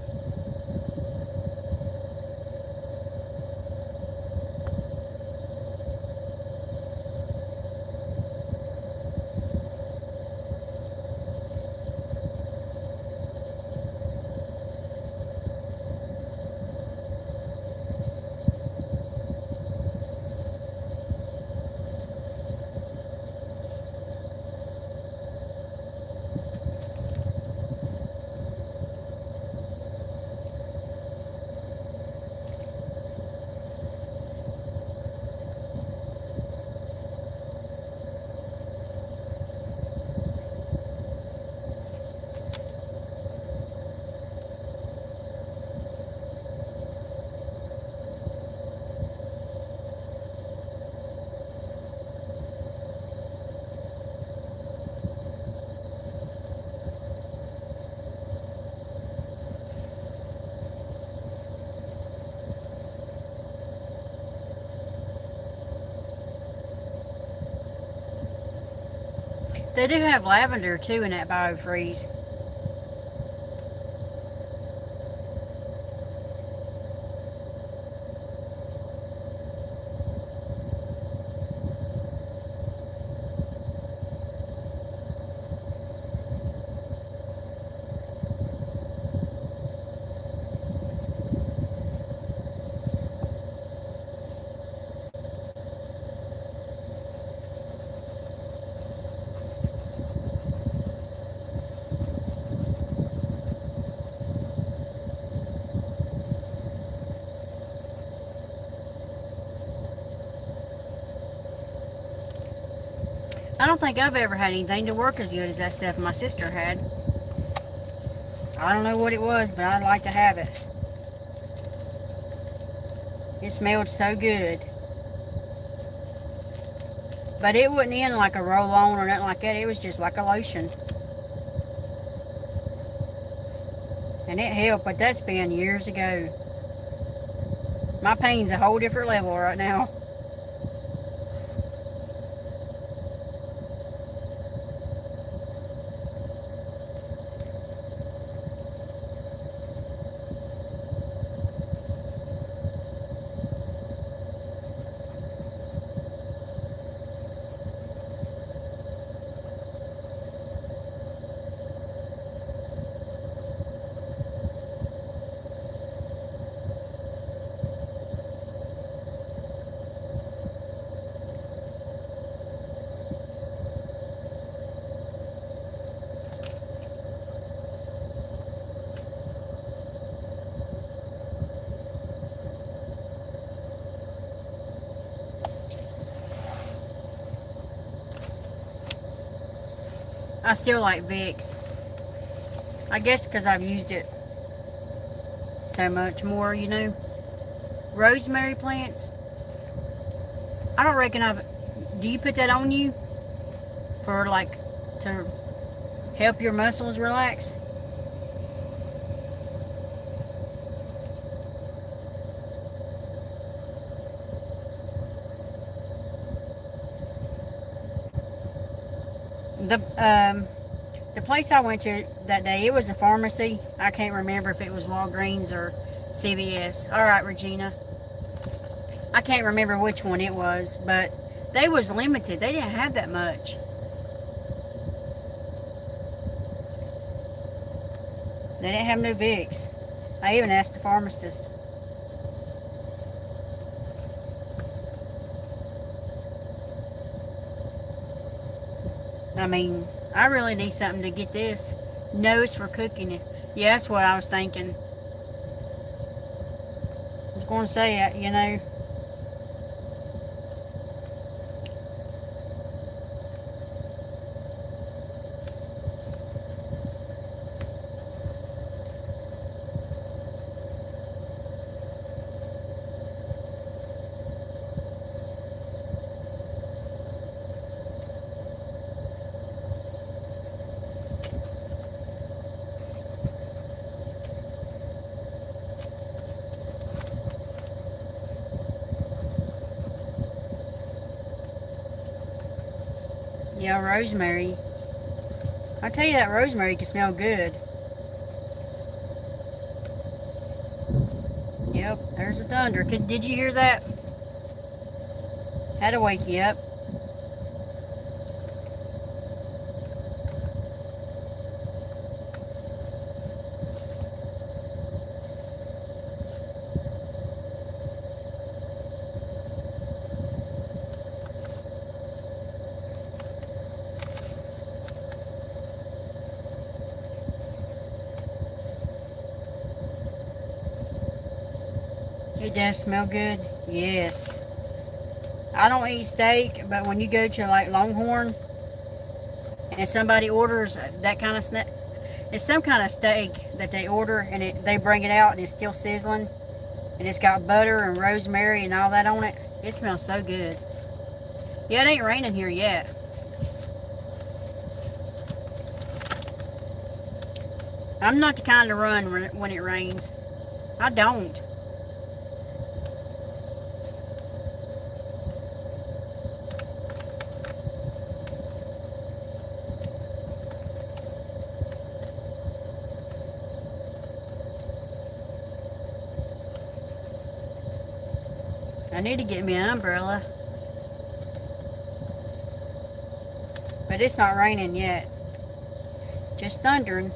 They do have lavender too in that Biofreeze. I don't think I've ever had anything to work as good as that stuff my sister had. I don't know what it was, but I'd like to have it. It smelled so good. But it wasn't in like a roll-on or nothing like that. It was just like a lotion. And it helped, but that's been years ago. My pain's a whole different level right now. I still like Vicks. I guess because I've used it so much more, you know. Rosemary plants. I don't reckon I've... Do you put that on you? For like, to help your muscles relax? The place I went to that day, it was a pharmacy. I can't remember if it was Walgreens or CVS. All right, Regina. I can't remember which one it was, but they was limited. They didn't have that much. They didn't have no Vicks. I even asked the pharmacist. I mean, I really need something to get this nose for cooking it. Yeah, that's what I was thinking. I was going to say, you know. Yeah, rosemary. I tell you, that rosemary can smell good. Yep, there's the thunder. Did you hear that? Had to wake you up. It does smell good. Yes. I don't eat steak, but when you go to like Longhorn and somebody orders that kind of snack, it's some kind of steak that they order and they bring it out and it's still sizzling and it's got butter and rosemary and all that on it. It smells so good. Yeah, it ain't raining here yet. I'm not the kind to run when it rains. I don't. I need to get me an umbrella. But it's not raining yet. Just thundering.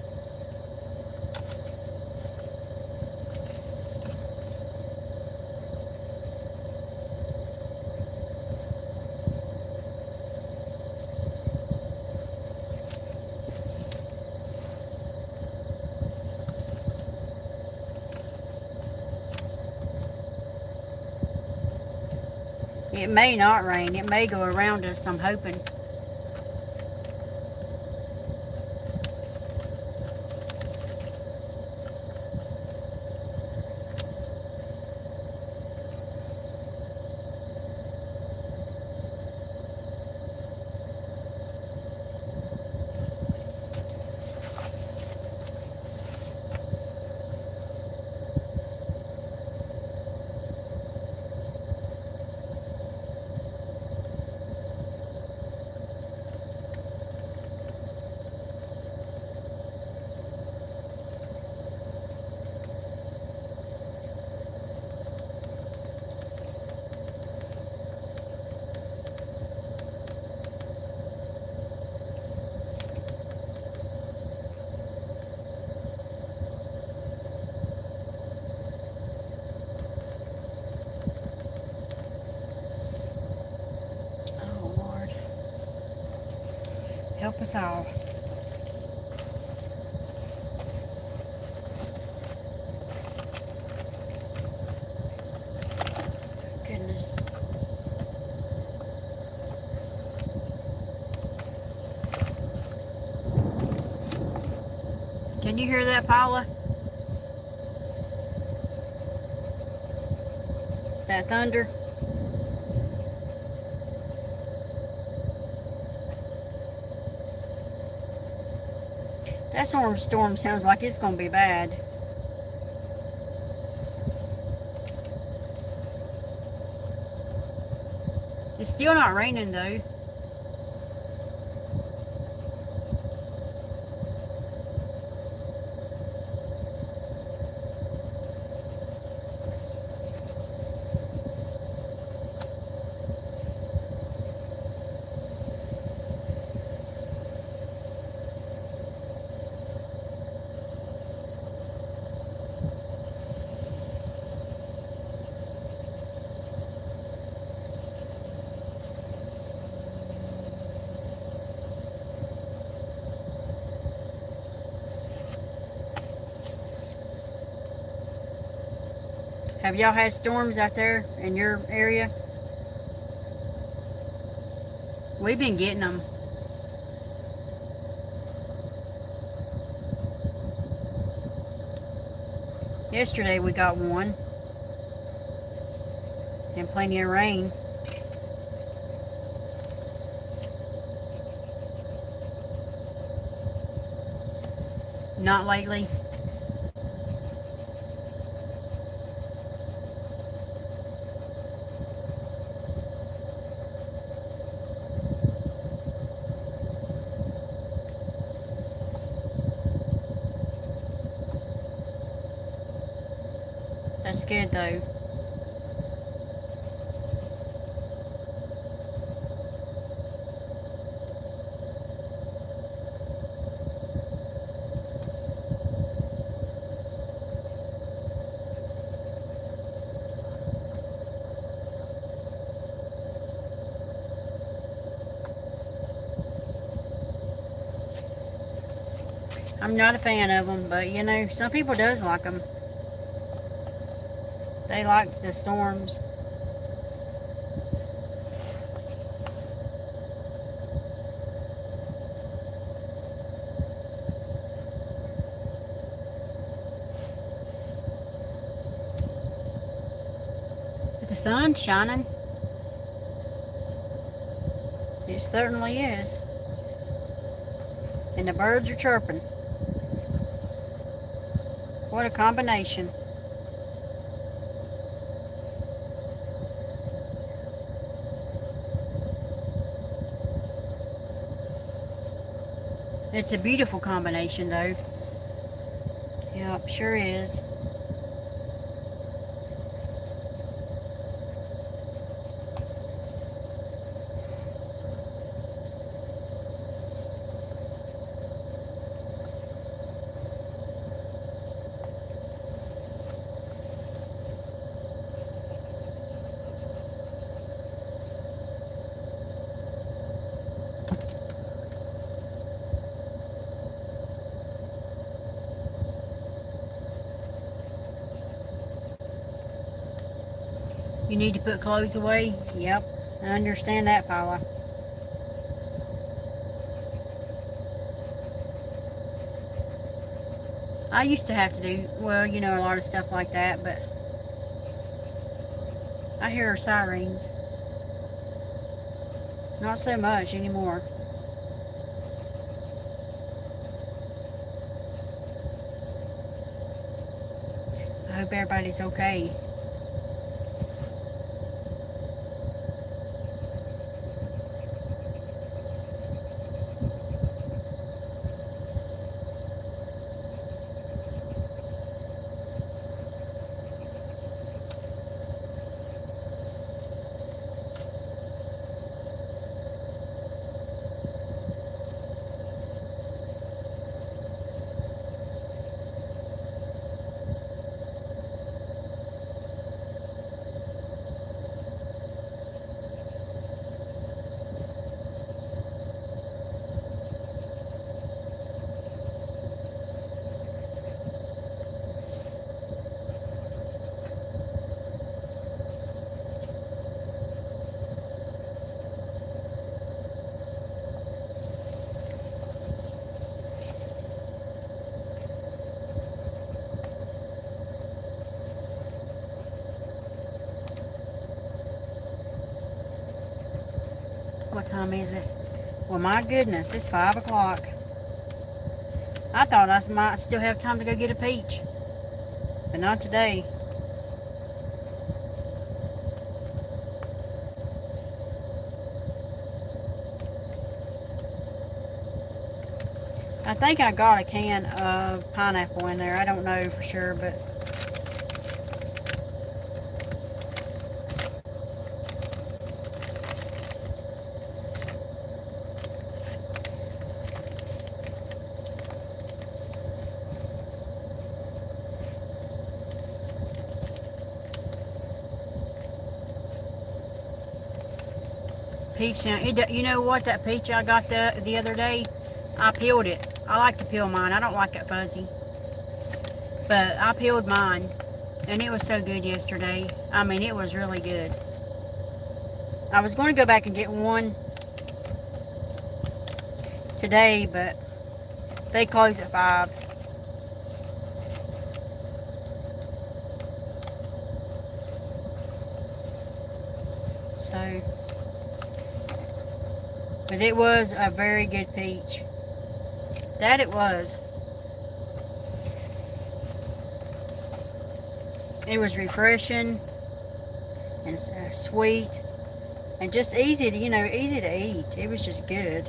It may not rain. It may go around us, I'm hoping. Help us all. Goodness. Can you hear that, Paula? That thunder? That storm sounds like it's going to be bad. It's still not raining though. Have y'all had storms out there in your area? We've been getting them. Yesterday we got one. And plenty of rain. Not lately. That's good though. I'm not a fan of them, but you know, some people does like them. They like the storms. But the sun's shining. It certainly is. And the birds are chirping. What a combination. It's a beautiful combination though. Yep, sure is. You need to put clothes away? Yep, I understand that, Paula. I used to have to do, well, you know, a lot of stuff like that, but I hear sirens. Not so much anymore. I hope everybody's okay. time is it? Well, my goodness, it's 5 o'clock. I thought I might still have time to go get a peach. But not today. I think I got a can of pineapple in there. I don't know for sure, but peach now. You know what? That peach I got the other day, I peeled it. I like to peel mine. I don't like it fuzzy. But I peeled mine, and it was so good yesterday. I mean, it was really good. I was going to go back and get one today, but they close at 5. So, but it was a very good peach. That it was. It was refreshing and sweet and just easy to, easy to eat. It was just good.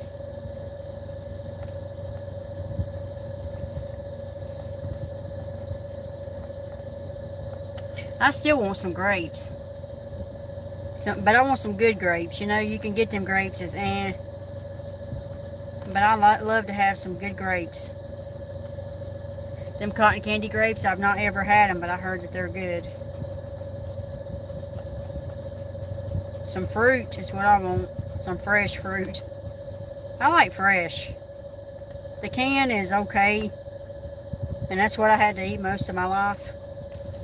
I still want some grapes. But I want some good grapes. You can get them grapes as but I love to have some good grapes. Them cotton candy grapes, I've not ever had them, but I heard that they're good. Some fruit is what I want. Some fresh fruit. I like fresh. The can is okay, and that's what I had to eat most of my life.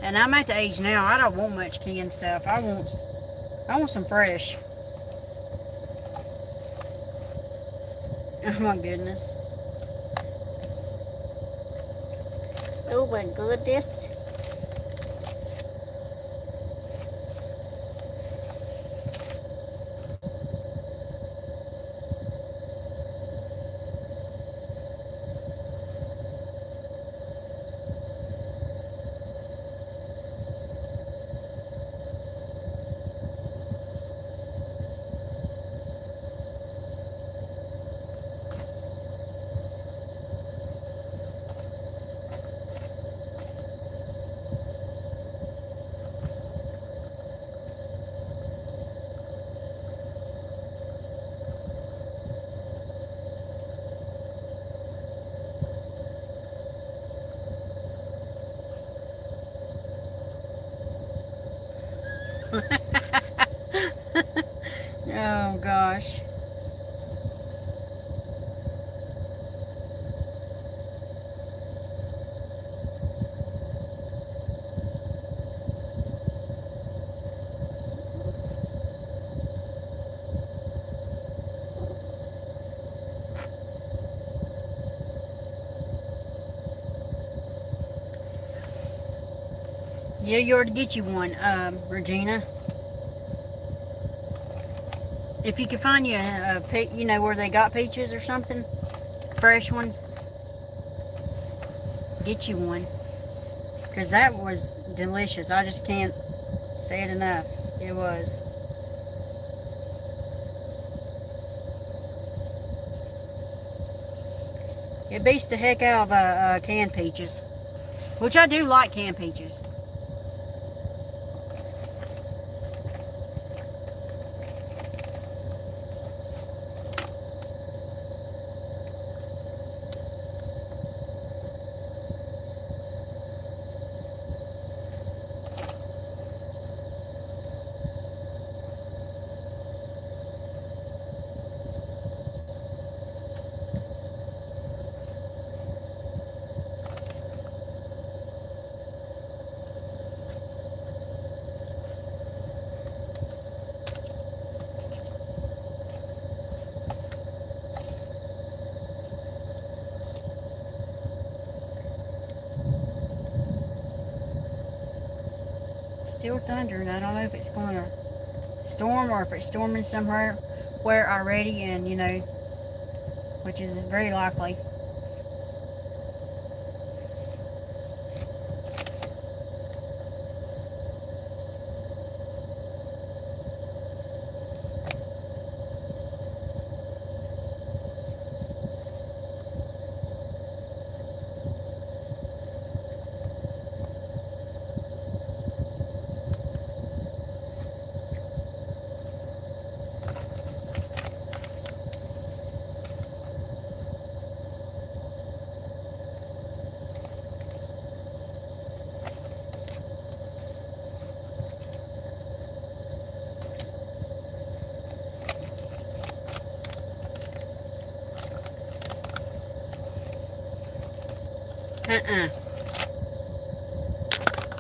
And I'm at the age now, I don't want much canned stuff. I want some fresh. Oh my goodness. Oh my goodness. Oh gosh. Yeah, you ought to get you one, Regina. If you can find you where they got peaches or something, fresh ones, get you one. Because that was delicious. I just can't say it enough. It was. It beats the heck out of canned peaches. Which I do like canned peaches. Still thundering. I don't know if it's going to storm or if it's storming somewhere wear it already, and you know, which is very likely.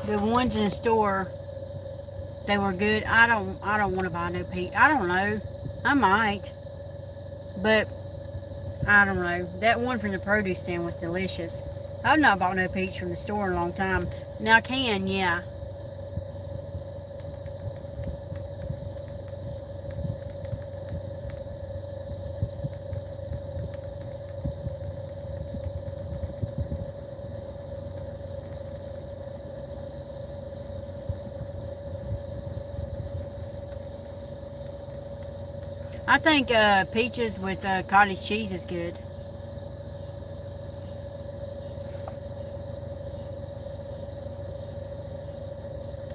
The ones in the store, they were good. I don't want to buy no peach. I don't know. I might, but I don't know. That one from the produce stand was delicious. I've not bought no peach from the store in a long time. Now I can, yeah. I think peaches with cottage cheese is good.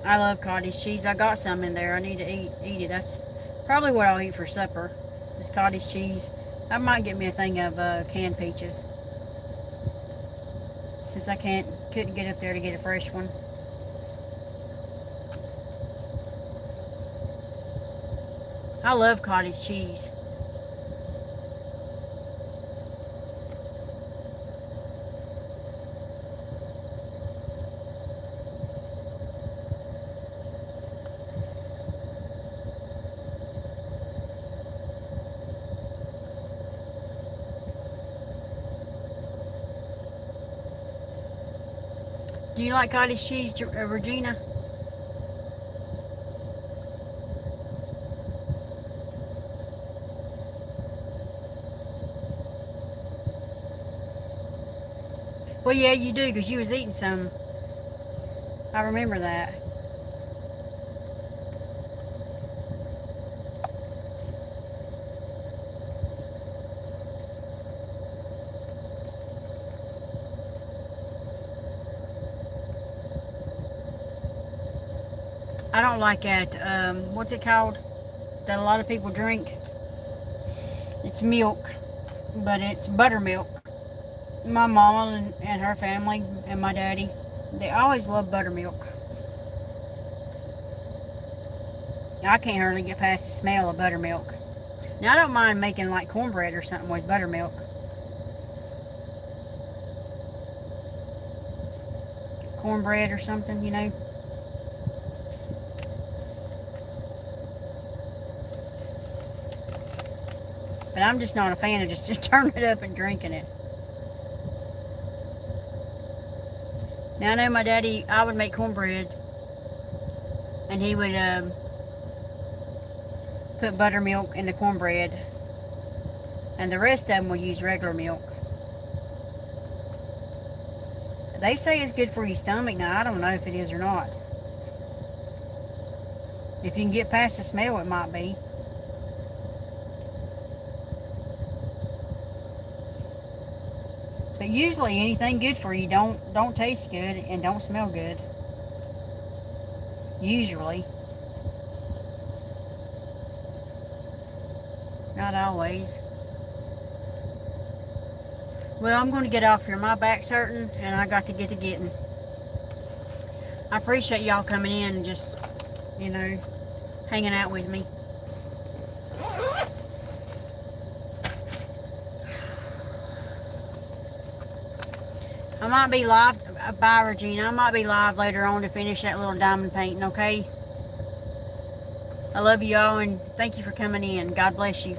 I love cottage cheese. I got some in there. I need to eat it. That's probably what I'll eat for supper, is cottage cheese. I might get me a thing of canned peaches, since I couldn't get up there to get a fresh one. I love cottage cheese. Do you like cottage cheese, Regina? Well, yeah, you do, because you was eating some. I remember that. I don't like that, what's it called, that a lot of people drink? It's milk, but it's buttermilk. My mama and her family and my daddy, they always love buttermilk. I can't hardly get past the smell of buttermilk. Now, I don't mind making like cornbread or something with buttermilk. Cornbread or something, you know. But I'm just not a fan of just turning it up and drinking it. Now, I know my daddy, I would make cornbread, and he would put buttermilk in the cornbread, and the rest of them would use regular milk. They say it's good for your stomach. Now, I don't know if it is or not. If you can get past the smell, it might be. But usually anything good for you don't taste good and don't smell good. Usually. Not always. Well, I'm going to get off here. My back's hurting and I got to get to getting. I appreciate y'all coming in and just, you know, hanging out with me. I might be live, bye Regina, I might be live later on to finish that little diamond painting, okay? I love you all and thank you for coming in. God bless you.